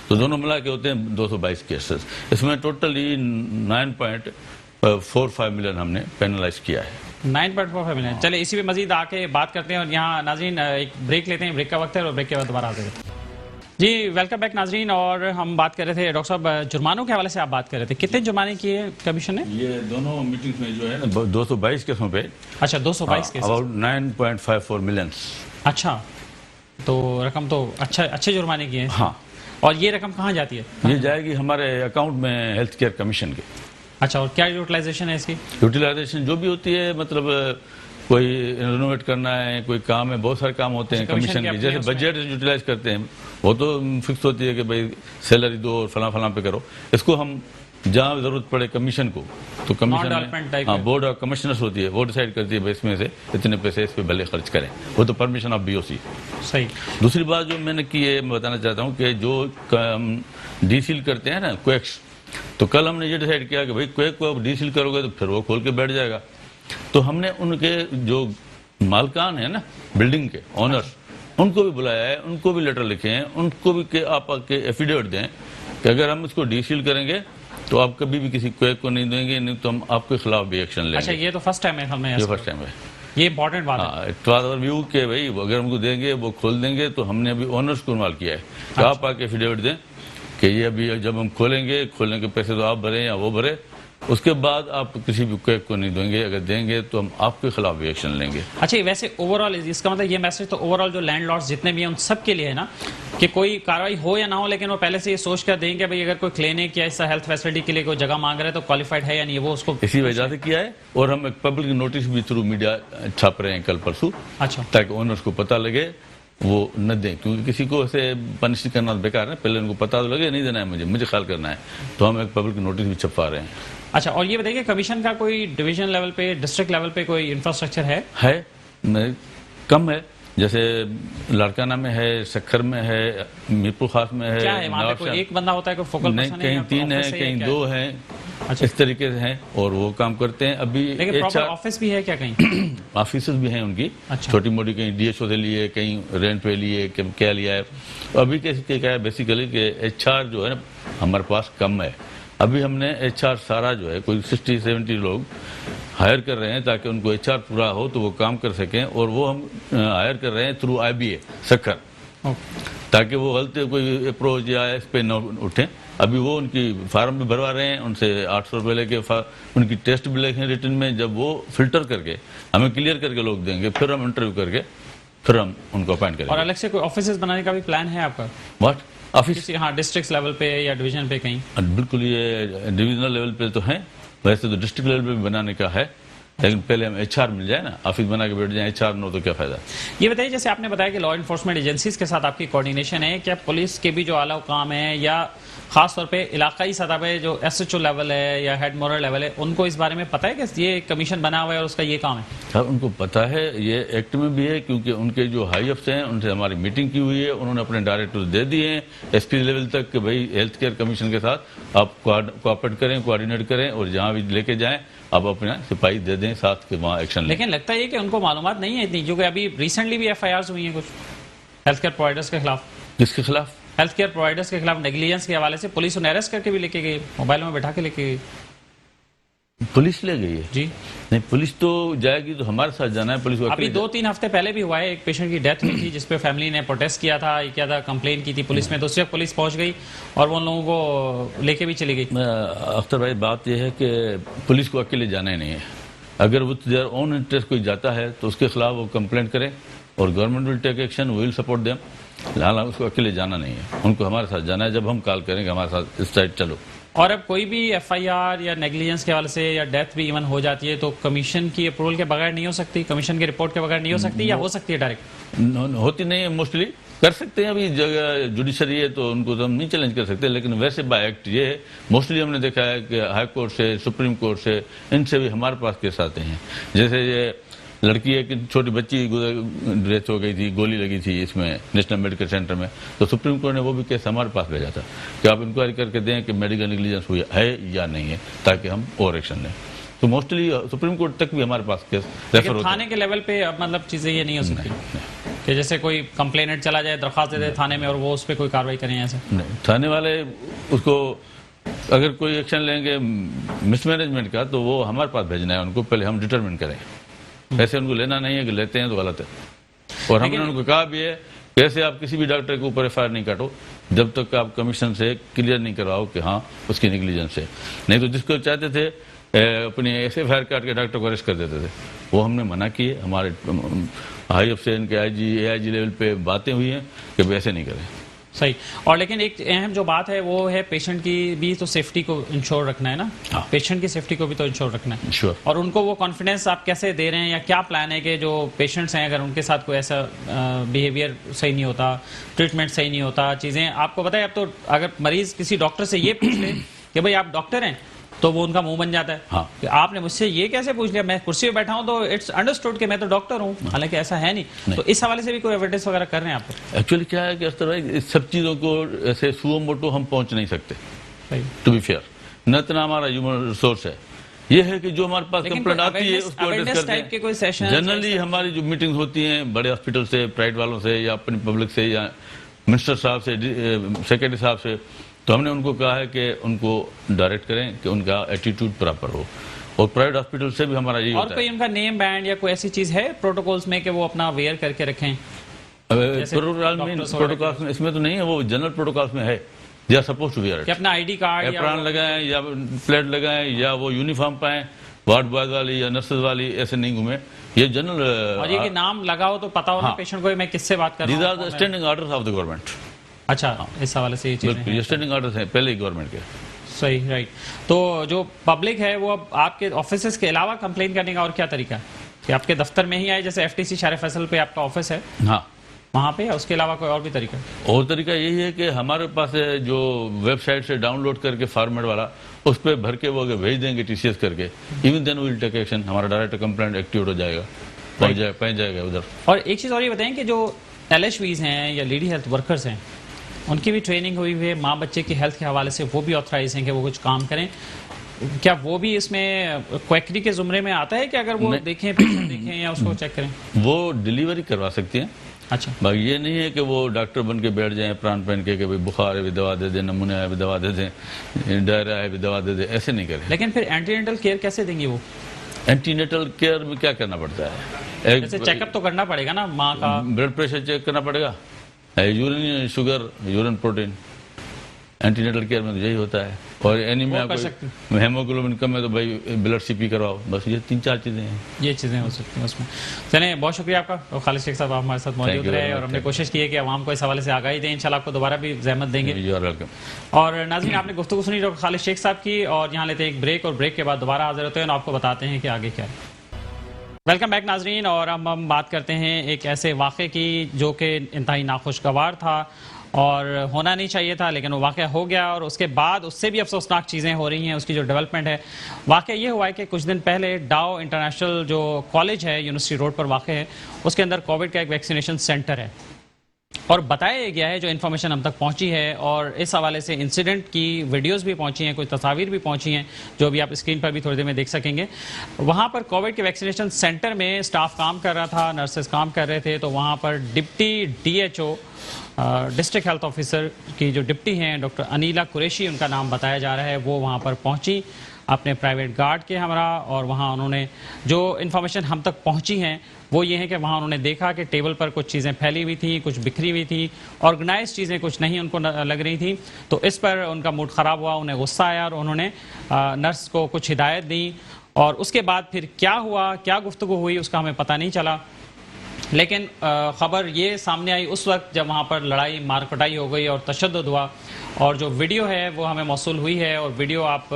तो दोनों मिला के होते हैं 222 केसेस। इसमें टोटली 9.45 मिलियन हमने पेनलाइज किया है। 9.45 मिलियन। चलिए इसी पे मजीद आके बात करते हैं। और यहाँ नाजरीन एक ब्रेक लेते हैं, ब्रेक का वक्त है और ब्रेक के बाद दोबारा आते हैं जी। वेलकम बैक नाजरीन। और हम बात कर रहे थे डॉक्टर साहब, जुर्मानों के हवाले से आप बात कर रहे थे, कितने जुर्माने किए कमीशन ने? ये दोनों मीटिंग्स में जो है ना 222 केसों पे। अच्छा, 222 केस, अबाउट 9.54 मिलियन। अच्छा, तो रकम तो अच्छे जुर्माने किए हैं। हाँ। और ये रकम कहाँ जाती है? ये जाएगी हमारे अकाउंट में हेल्थ केयर कमीशन के। अच्छा, और क्या यूटिलाइजेशन है इसकी? यूटिलाइजेशन जो भी होती है, मतलब कोई रिनोवेट करना है, कोई काम है, बहुत सारे काम होते हैं कमीशन कमीशन के के, अपने जैसे उसमें। बजट यूटिलाइज करते हैं वो तो फिक्स होती है कि भाई सैलरी दो और फलां फलां पे करो। इसको हम जहाँ जरूरत पड़े कमीशन को, तो कमीशन Non-development में type हाँ है। बोर्ड ऑफ कमिश्नर्स होती है, वो डिसाइड करती है भाई इसमें से इतने पैसे इस पे भले खर्च करें, वो तो परमिशन ऑफ बीओसी। सही। दूसरी बात जो मैंने की है, मैं बताना चाहता हूँ कि जो डीसील करते हैं ना क्वेक्स, तो कल हमने ये डिसाइड किया कि भाई क्वेक को अब डीसील करोगे तो फिर वो खोल के बैठ जाएगा। तो हमने उनके जो मालकान है ना बिल्डिंग के ओनर्स, उनको भी बुलाया है, उनको भी लेटर लिखे हैं, उनको भी कि आप आके एफिडेविट दें कि अगर हम इसको डीसील करेंगे तो आप कभी भी किसी क्वेक को नहीं देंगे, नहीं तो हम आपके खिलाफ भी एक्शन लेंगे। अच्छा, ये तो फर्स्ट टाइम है हमें ये फर्स्ट टाइम है। ये इंपॉर्टेंट बात है। हाँ, इट वाज आवर व्यू के भाई अगर हमको देंगे वो खोल देंगे, तो हमने अभी ओनर्स को इन्वॉल्व किया है कि आप आके एफिडेविट दें कि ये अभी जब हम खोलेंगे, खोलने के पैसे तो आप भरें या वो भरे, उसके बाद आप किसी भी क्वेक को नहीं देंगे, अगर देंगे तो हम आपके खिलाफ भी एक्शन लेंगे। अच्छा, वैसे ओवरऑल इसका मतलब ये मैसेज तो ओवरऑल जो लैंडलॉर्ड्स जितने भी हैं उन सब के लिए है ना, कि कोई कार्रवाई हो या ना हो, लेकिन वो पहले से ये सोच कर दें कि भाई अगर कोई क्लिनिक या ऐसा हेल्थ फैसिलिटी के लिए कोई जगह मांग रहा है तो क्वालिफाइड है या नहीं, वो उसको इसी वजह से किया है। और हम एक पब्लिक नोटिस भी थ्रू मीडिया छाप रहे हैं कल परसों, अच्छा ताकि ओनर्स को पता लगे वो न दें, क्योंकि किसी को ऐसे पनिश करना बेकार है, पहले उनको पता तो लगे नहीं देना है, मुझे ख्याल करना है, तो हम एक पब्लिक नोटिस भी छपवा रहे हैं। अच्छा, और ये बताइए कमीशन का कोई डिवीजन लेवल पे, डिस्ट्रिक्ट लेवल पे कोई इंफ्रास्ट्रक्चर है? कम है, जैसे लाड़काना में है, सखर में है, मीरपुर खास में है, क्या है वहाँ पे? कोई एक बंदा होता है, कोई फोकल नहीं, पर्सन है, कहीं या तीन है, ऑफिस या कहीं क्या दो है? हैं, अच्छा। इस तरीके से हैं और वो काम करते हैं। अभी लेकिन प्रॉपर ऑफिस भी है क्या कहीं? ऑफिस भी हैं उनकी, अच्छा। छोटी मोटी, कहीं डीएचओ से लिए, कहीं रेंट पे लिए, क्या लिया है। अभी कैसे क्या है बेसिकली कि एचआर जो है ना हमारे पास कम है। अभी हमने एचआर सारा जो है कोई 60-70 लोग हायर कर रहे हैं, ताकि उनको एचआर पूरा हो तो वो काम कर सकें, और वो हम हायर कर रहे हैं थ्रू आईबीए सखर, ताकि वो गलत कोई अप्रोच या इस पे न उठें। अभी वो उनकी फार्म भी भरवा रहे हैं, उनसे 800 रुपये लेके उनकी टेस्ट भी लेके रिटर्न में, जब वो फिल्टर करके हमें क्लियर करके लोग देंगे, फिर हम इंटरव्यू करके फिर हम उनको अपॉइंट करेंगे। और अलग से कोई ऑफिस बनाने का भी प्लान है आपका? What office? किसी हाँ डिस्ट्रिक्ट लेवल पे या डिवीजन पे कहीं? बिल्कुल, ये डिविजनल लेवल पे तो है, वैसे तो डिस्ट्रिक्ट लेवल पे भी बनाने का है, लेकिन पहले हम एचआर मिल जाए ना, ऑफिस बना के बैठ जाए, एचआर नो तो क्या फायदा। ये बताइए, जैसे आपने बताया कि लॉ इन्फोर्समेंट एजेंसीज के साथ आपकी कोऑर्डिनेशन है, क्या पुलिस के भी जो आला काम है या खास तौर पे इलाकाई सतह पे जो एसएचओ लेवल है या हेड मोरल लेवल है, उनको इस बारे में पता है कि ये कमीशन बना हुआ है और उसका ये काम है? सर उनको पता है, ये एक्ट में भी है, क्योंकि उनके जो हाई अफसर हैं उनसे हमारी मीटिंग की हुई है, उन्होंने अपने डायरेक्टर दे दिए हैं एसपी लेवल तक कि भाई हेल्थ केयर कमीशन के साथ आप कोऑपरेट करें, कोऑर्डिनेट करें, और जहाँ भी लेके जाएं आप अपना सिपाही दे दें साथ के वहाँ एक्शन लें। लेकिन लगता है कि उनको मालूमात नहीं है इतनी, क्योंकि अभी रिसेंटली भी एफआईआर हुई है कुछ हेल्थ केयर प्रोवाइडर्स के खिलाफ। किसके खिलाफ? हेल्थ केयर प्रोवाइडर्स के खिलाफ नेग्लिजेंस के हवाले से पुलिस उन्हें अरेस्ट करके भी लेके गई, मोबाइल में बैठा के लेके गई। पुलिस ले गई है? जी नहीं, पुलिस तो जाएगी तो हमारे साथ जाना है, पुलिस को अभी 2-3 हफ्ते पहले भी हुआ है, एक पेशेंट की डेथ हुई थी जिसपे फैमिली ने प्रोटेस्ट किया था, ये क्या था, कंप्लेन की थी पुलिस में, तो उस वक्त पुलिस पहुंच गई और वो उन लोगों को लेके भी चली गई। अख्तर भाई, बात यह है कि पुलिस को अकेले जाना ही नहीं है। अगर विथ देयर ओन इंटरेस्ट कोई जाता है तो उसके खिलाफ वो कंप्लेंट करें और government will take action, will support them. हालांकि उसको अकेले जाना नहीं है, उनको हमारे साथ जाना है। जब हम कॉल करेंगे हमारे साथ इस साइड चलो। और अब कोई भी एफआईआर या नेग्लिजेंस के हवाले से या डेथ भी इवन हो जाती है तो कमीशन की अप्रूवल के बगैर नहीं हो सकती, कमीशन की रिपोर्ट के बगैर नहीं हो सकती, या हो सकती है डायरेक्ट? होती नहीं है, मोस्टली कर सकते हैं। अभी जगह जुडिशरी है तो उनको तो हम नहीं चैलेंज कर सकते, लेकिन वैसे बाय एक्ट ये है। मोस्टली हमने देखा है कि हाई कोर्ट से, सुप्रीम कोर्ट से, इनसे भी हमारे पास केस आते हैं। जैसे ये लड़की है कि छोटी बच्ची डेथ हो गई थी, गोली लगी थी इसमें नेशनल मेडिकल सेंटर में, तो सुप्रीम कोर्ट ने वो भी केस हमारे पास भेजा था कि आप इंक्वायरी करके दें कि मेडिकल नेग्लिजेंस हुई है या नहीं है, ताकि हम और एक्शन लें। तो मोस्टली सुप्रीम कोर्ट तक भी हमारे पास केस रेफर होते हैं। थाने के लेवल पे अब मतलब चीजें ये नहीं हो सकती कि जैसे कोई कंप्लेनेंट चला जाए, दरखास्त दे दे थाने में और वो उस पर कोई कार्रवाई करें ऐसे? नहीं, थाने वाले उसको अगर कोई एक्शन लेंगे मिसमैनेजमेंट का तो वो हमारे पास भेजना है उनको, पहले हम डिटरमिन करें। ऐसे उनको लेना नहीं है कि लेते हैं तो गलत है। और हमने उनको कहा भी है कैसे आप किसी भी डॉक्टर के ऊपर एफआईआर नहीं काटो जब तक आप कमीशन से क्लियर नहीं करवाओ कि हाँ उसकी नेग्लिजेंस है। नहीं तो जिसको चाहते थे अपनी ऐसे एफआईआर काट के डॉक्टर को अरेस्ट कर देते थे, वो हमने मना किए। हमारे हाई अफसर के आईजी एआईजी लेवल पे बातें हुई हैं कि वैसे नहीं करें। सही। और लेकिन एक अहम जो बात है वो है पेशेंट की भी तो सेफ्टी को इंश्योर रखना है ना। हाँ। पेशेंट की सेफ्टी को भी तो इंश्योर रखना है। श्योर। और उनको वो कॉन्फिडेंस आप कैसे दे रहे हैं, या क्या प्लान है कि जो पेशेंट्स हैं अगर उनके साथ कोई ऐसा बिहेवियर सही नहीं होता, ट्रीटमेंट सही नहीं होता, चीज़ें आपको पता है, अब तो अगर मरीज किसी डॉक्टर से ये पूछ ले कि भाई आप डॉक्टर हैं, तो वो उनका मुंह बन जाता है। हाँ। कि आपने मुझसे ये कैसे पूछ लिया, मैं कुर्सी पे बैठा हूं तो इट्स अंडरस्टूड कि मैं तो डॉक्टर हूं, हालांकि ऐसा है नहीं। तो इस हवाले से भी कोई एविडेंस वगैरह कर रहे हैं आप? एक्चुअली क्या है कि अख्तर भाई, इस सब चीज़ों को ऐसे सुओ मोटो हम पहुंच नहीं सकते, सही। To be fair. न इतना हमारा ह्यूमन रिसोर्स है, ये है कि जो हमारे पास लेकिन कंप्लेंट कोई आती है उसको awareness एड्रेस करते type के कोई हैं। sessions जनरली हमारी जो मीटिंग्स होती हैं बड़े हॉस्पिटल से, प्राइवेट वालों से, या अपनी पब्लिक से, या मिनिस्टर साहब से, सेक्रेटरी साहब से, तो हमने उनको कहा है कि उनको डायरेक्ट करें कि उनका एटीट्यूड प्रॉपर हो। और प्राइवेट हॉस्पिटल से भी हमारा यही और होता कोई है। उनका नेम बैंड या कोई ऐसी चीज है प्रोटोकॉल्स में कि वो अपना वेयर करके रखें? जैसे प्रोटोकॉल्स में इसमें तो नहीं है, वो जनरल प्रोटोकॉल्स में है, they are suppose to wear कि अपना आईडी कार्ड या एप्रॉन लगाएं या प्लेट लगाएं या वो यूनिफॉर्म पाएं, वार्ड बॉय वाली या नर्सेज वाली ऐसे नहीं घूमे, ये जनरल। और ये कि नाम लगाओ तो पता हो ना हाँ। पेशेंट को मैं किससे बात कर दीज रहा आर द हूँ। Standing orders of the government. अच्छा, इस हवाले से ये चीजें बिल्कुल, हैं। ये स्टैंडिंग ऑर्डर्स हैं पहले ही गवर्नमेंट के। सही, राइट। तो जो पब्लिक है वो अब आपके ऑफिस के अलावा कंप्लेन करने का और क्या तरीका है? कि आपके दफ्तर में ही आए, जैसे FTC शारे फैसल पे आपका ऑफिस है हाँ, वहाँ पे, या उसके अलावा कोई और भी तरीका? और तरीका यही है कि हमारे पास है जो वेबसाइट से डाउनलोड करके फॉर्मेट वाला, उस पर भर के वो भेज देंगे TCS करके, even then will take action, हमारा डायरेक्ट कंप्लेंट एक्टिवेट हो जाएगा, पहुंच जाएगा उधर। और एक चीज़ और ये बताएं कि जो LHVs हैं या लेडी हेल्थ वर्कर्स हैं, उनकी भी ट्रेनिंग हुई हुई है माँ बच्चे की हेल्थ के हवाले से, वो भी ऑथराइज हैं कि वो कुछ काम करें, क्या वो भी इसमें क्वैकरी के जुमरे में आता है कि अगर वो देखें, पेशेंट देखें या उसको चेक करें? वो डिलीवरी करवा सकती हैं। अच्छा, बाकी ये नहीं है कि वो डॉक्टर बन के बैठ जाएं प्राण पहन के कि भाई बुखार है भी दवा दे दें, नमूने है भी दवा दे दें, डायरिया है भी दवा दे दें, ऐसे नहीं करें। लेकिन फिर एंटीनेटल केयर कैसे देंगी वो? एंटीनेटल केयर में क्या करना पड़ता है? जैसे चेकअप तो करना पड़ेगा ना माँ का, ब्लड प्रेशर चेक करना पड़ेगा, urine sugar, urine protein, antenatal care में तो यही होता है। और एनीमिया, हेमोग्लोबिन कम है तो भाई ब्लड CP करवाओ, बस ये 3-4 चीजें हैं। ये चीज़ें हो सकती हैं उसमें। चलिए, बहुत शुक्रिया आपका। और खालिद शेख साहब आप हमारे साथ मौजूद रहे, और हमने कोशिश की है कि आवाम को इस हवाले से आगाही दें। इंशाल्लाह आपको दोबारा भी जहमत देंगे। You are welcome. और नाज़रीन, आपने गुफ्तगू सुनी डॉक्टर खालिद शेख साहब की, और यहाँ लेते हैं एक ब्रेक, और ब्रेक के बाद दोबारा हाजिर होते हैं और आपको बताते हैं कि आगे क्या है। वेलकम बैक नाजरीन, और अब हम बात करते हैं एक ऐसे वाक़े की जो कि इंतहाई नाखुशगवार था और होना नहीं चाहिए था, लेकिन वो वाक़या हो गया, और उसके बाद उससे भी अफसोसनाक चीज़ें हो रही हैं। उसकी जो डेवलपमेंट है, वाक़या ये हुआ है कि कुछ दिन पहले डाओ इंटरनेशनल जो कॉलेज है, यूनिवर्सिटी रोड पर वाक़ है, उसके अंदर कोविड का एक वैक्सीनेशन सेंटर है, और बताया गया है, जो इन्फॉर्मेशन हम तक पहुंची है, और इस हवाले से इंसिडेंट की वीडियोस भी पहुंची हैं, कुछ तस्वीर भी पहुंची हैं, जो भी आप स्क्रीन पर भी थोड़ी देर में देख सकेंगे। वहां पर कोविड के वैक्सीनेशन सेंटर में स्टाफ काम कर रहा था, नर्सेस काम कर रहे थे, तो वहां पर deputy DHO, district health officer की जो डिप्टी हैं डॉक्टर अनीला कुरैशी, उनका नाम बताया जा रहा है, वो वहाँ पर पहुँची अपने प्राइवेट गार्ड के हमरा, और वहाँ उन्होंने जो इन्फॉर्मेशन हम तक पहुँची हैं वो ये है कि वहाँ उन्होंने देखा कि टेबल पर कुछ चीज़ें फैली हुई थी, कुछ बिखरी हुई थी, ऑर्गेनाइज चीज़ें कुछ नहीं उनको लग रही थी। तो इस पर उनका मूड ख़राब हुआ, उन्हें गुस्सा आया, और उन्होंने नर्स को कुछ हिदायत दी, और उसके बाद फिर क्या हुआ, क्या गुफ्तगू हुई, उसका हमें पता नहीं चला। लेकिन ख़बर ये सामने आई उस वक्त जब वहाँ पर लड़ाई मारकुटाई हो गई और तशद्दुद हुआ, और जो वीडियो है वो हमें मौसूल हुई है, और वीडियो आप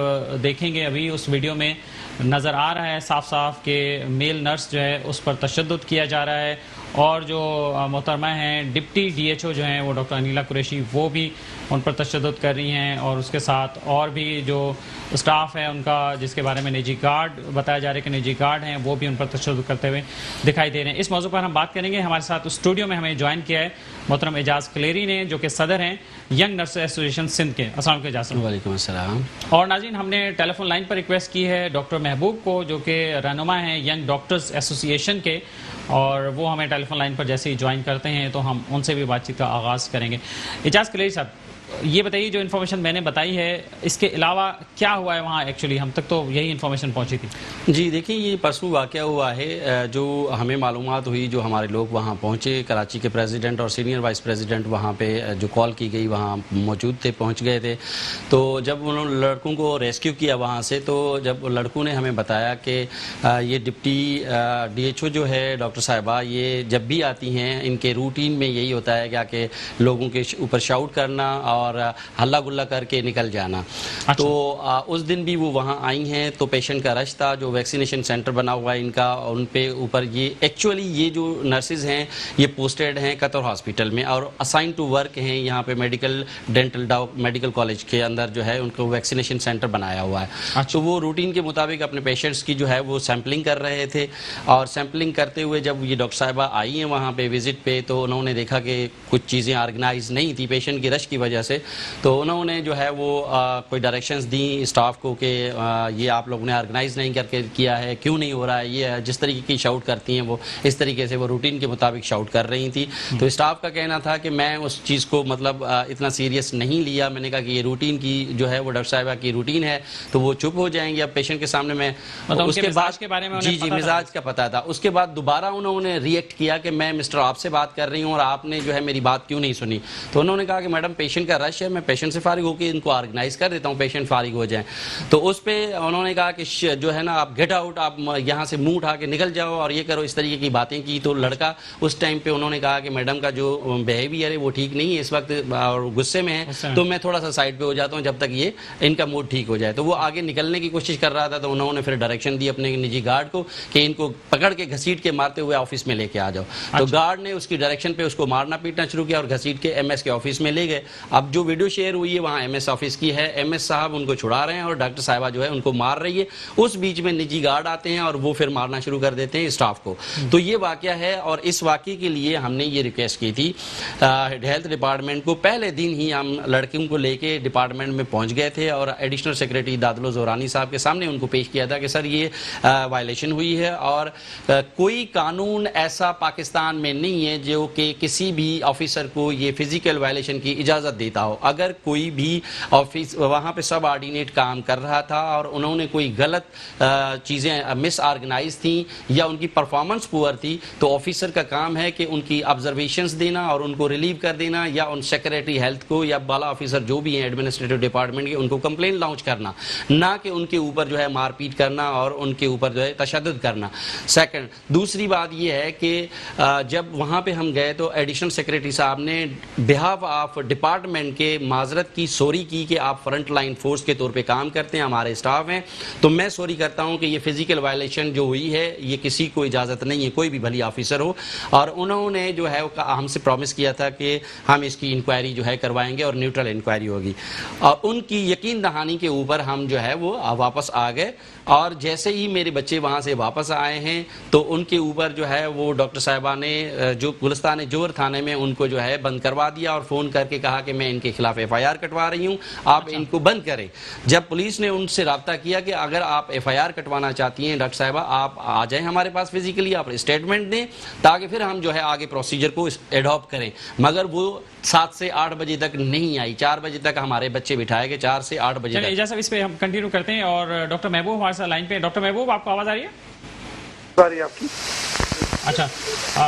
देखेंगे अभी, उस वीडियो में नज़र आ रहा है साफ साफ कि मेल नर्स जो है उस पर तशद्दुद किया जा रहा है, और जो मोहतरमा हैं डिप्टी DHO जो हैं वो डॉक्टर अनीला कुरैशी, वो भी उन पर तशद्दुद कर रही हैं, और उसके साथ और भी जो स्टाफ है उनका, जिसके बारे में निजी गार्ड बताया जा रहा है कि निजी गार्ड हैं, वो भी उन पर तशद्दुद करते हुए दिखाई दे रहे हैं। इस मौजू पर हम बात करेंगे। हमारे साथ स्टूडियो में हमें ज्वाइन किया है मोहतरम एजाज कलेरी ने, जो कि सदर हैं यंग नर्स एसोसिएशन सिंध के। अस्सलाम वालेकुम एजाज साहब। वालेकुम अस्सलाम। और नाज़रीन, हमने टेलीफोन लाइन पर रिक्वेस्ट की है डॉक्टर महबूब को, जो कि रहनुमा हैं यंग डॉक्टर्स एसोसिएशन के, और वो हमें टेलीफोन लाइन पर जैसे ही ज्वाइन करते हैं तो हम उनसे भी बातचीत का आगाज़ करेंगे। एजाज कलेरी साहब, ये बताइए, जो इन्फॉर्मेशन मैंने बताई है इसके अलावा क्या हुआ है वहाँ एक्चुअली? हम तक तो यही इन्फॉर्मेशन पहुँची थी। जी देखिए, ये परसों वाक़या हुआ है। जो हमें मालूमात हुई, जो हमारे लोग वहाँ पहुँचे, कराची के प्रेसिडेंट और सीनियर वाइस प्रेसिडेंट वहाँ पे जो कॉल की गई वहाँ मौजूद थे, पहुँच गए थे। तो जब उन्होंने लड़कों को रेस्क्यू किया वहाँ से, तो जब लड़कों ने हमें बताया कि ये डिप्टी DHO जो है डॉक्टर साहिबा, ये जब भी आती हैं इनके रूटीन में यही होता है कि आके लोगों के ऊपर शाउट करना और हल्ला गुल्ला करके निकल जाना। अच्छा। तो उस दिन भी वो वहाँ आई हैं, तो पेशेंट का रश था। जो वैक्सीनेशन सेंटर बना हुआ है इनका, उन पे ऊपर ये एक्चुअली ये जो नर्सेज हैं ये पोस्टेड हैं कतर हॉस्पिटल में और असाइन टू वर्क हैं यहाँ पे मेडिकल डेंटल मेडिकल कॉलेज के अंदर जो है उनको वैक्सीनेशन सेंटर बनाया हुआ है। अच्छा। तो वो रूटीन के मुताबिक अपने पेशेंट्स की जो है वो सैम्पलिंग कर रहे थे और सैम्पलिंग करते हुए जब ये डॉक्टर साहिबा आई हैं वहाँ पे विजिट पे, तो उन्होंने देखा कि कुछ चीज़ें ऑर्गेनाइज नहीं थी पेशेंट की रश की वजह से। तो उन्होंने जो है वो कोई डायरेक्शंस दी स्टाफ को कि ये आप लोगों ने ऑर्गेनाइज नहीं करके किया है, क्यों नहीं हो रहा है, ये जिस तरीके की शाउट करती हैं वो इस तरीके से वो रूटीन के मुताबिक शाउट कर रही थी। तो स्टाफ का कहना था कि मैं उस चीज़ को मतलब इतना सीरियस नहीं लिया। मैंने कहा कि ये रूटीन की जो है वो डॉक्टर साहिबा की रूटीन है, तो वो चुप हो जाएंगे। अब पेशेंट के सामने मैं मतलब उसके बाद के बारे में जी मिजाज का पता था। उसके बाद दोबारा उन्होंने रिएक्ट किया कि मैं मिस्टर आपसे बात कर रही हूँ और आपने जो है मेरी बात क्यों नहीं सुनी। तो उन्होंने कहा कि मैडम पेशेंट का रश है, मैं पेशेंट से फारिग होकर इनको ऑर्गेनाइज कर देता हूँ, पेशेंट फारिग हो जाए। तो उस पर उन्होंने कहा कि जो है ना आप गेट आउट, आप यहाँ से मुंह उठा के निकल जाओ और ये करो, इस तरीके की बातें की। तो लड़का उस टाइम पे उन्होंने कहा कि मैडम का जो बिहेवियर है वो ठीक नहीं है इस वक्त और गुस्से में है, तो मैं थोड़ा सा साइड पे हो जाता हूँ जब तक ये इनका मूड ठीक हो जाए। तो वो आगे निकलने की कोशिश कर रहा था, तो उन्होंने फिर डायरेक्शन दी अपने निजी गार्ड को कि इनको पकड़ के घसीट के मारते हुए ऑफिस में लेके आ जाओ। तो गार्ड ने उसकी डायरेक्शन पे उसको मारना पीटना शुरू किया और घसीट के MS के ऑफिस में ले गए। अब जो वीडियो शेयर हुई है वहाँ MS ऑफिस की है, MS साहब उनको छुड़ा रहे हैं और डॉक्टर साहिबा जो है उनको मार रही है। उस बीच में निजी गार्ड आते हैं और वो फिर मारना शुरू कर देते हैं स्टाफ को। तो ये वाकया है और इस वाकये के लिए हमने ये रिक्वेस्ट की थी हेल्थ डिपार्टमेंट को। पहले दिन ही हम लड़कियों को लेके डिपार्टमेंट में पहुंच गए थे और एडिशनल सेक्रेटरी दादुल ज़ोरानी साहब के सामने उनको पेश किया था कि सर ये वायलेशन हुई है और कोई कानून ऐसा पाकिस्तान में नहीं है जो कि किसी भी ऑफिसर को ये फिजिकल वायलेशन की इजाज़त देता हो। अगर कोई भी ऑफिस वहाँ पे सब ऑर्डिनेट काम कर रहा था और उन्होंने कोई गलत चीज़ें मिस ऑर्गेनाइज थी या उनकी परफॉर्मेंस पुअर थी, तो ऑफिसर का काम है कि उनकी ऑब्जर्वेशंस देना और उनको रिलीव कर देना या उन सेक्रेटरी हेल्थ को या बाला ऑफिसर जो भी हैं एडमिनिस्ट्रेटिव डिपार्टमेंट के, उनको कंप्लेन लॉन्च करना, ना कि उनके ऊपर जो है मारपीट करना और उनके ऊपर जो है तशद्दुद करना। सेकंड, दूसरी बात यह है कि जब वहाँ पे हम गए तो एडिशनल सेक्रेटरी साहब ने बिहाफ ऑफ डिपार्टमेंट के माजरत की, सॉरी की कि आप फ्रंट लाइन फोर्स के तौर पे काम करते हैं, हमारे स्टाफ हैं, तो मैं सॉरी करता हूँ कि ये फिजिकल वायलेशन जो हुई है ये किसी को इजाज़त नहीं है, कोई भी भली ऑफिसर हो। और उन्होंने जो है हमसे प्रॉमिस किया था कि हम इसकी इंक्वायरी जो है करवाएंगे और न्यूट्रल इंक्वायरी होगी। और उनकी यकीन दहानी के ऊपर हम जो है वो वापस आ गए और जैसे ही मेरे बच्चे वहाँ से वापस आए हैं तो उनके ऊपर जो है वो डॉक्टर साहिबा ने जो गुलिस्तान जोर थाने में उनको जो है बंद करवा दिया और फ़ोन करके कहा कि मैं इनके खिलाफ FIR कटवा रही हूँ, आप इनको बंद करें। जब पुलिस ने उनसे रब्ता किया कि अगर आप FIR कटवाना चाहती हैं डॉक्टर साहिबा, आप आ जाएं हमारे पास फिजिकली, आप स्टेटमेंट दें ताकि फिर हम जो है आगे प्रोसीजर को एडॉप्ट करें, मगर वो 7 से 8 बजे तक नहीं आई। 4 बजे तक हमारे बच्चे बिठाए गए, 4 से 8 बजे तक। एजाज साहब, इस पे हम कंटिन्यू करते हैं और डॉक्टर महबूब हमारे साथ लाइन पे। डॉक्टर महबूब, आपको आवाज़ आ रही है? आपकी अच्छा,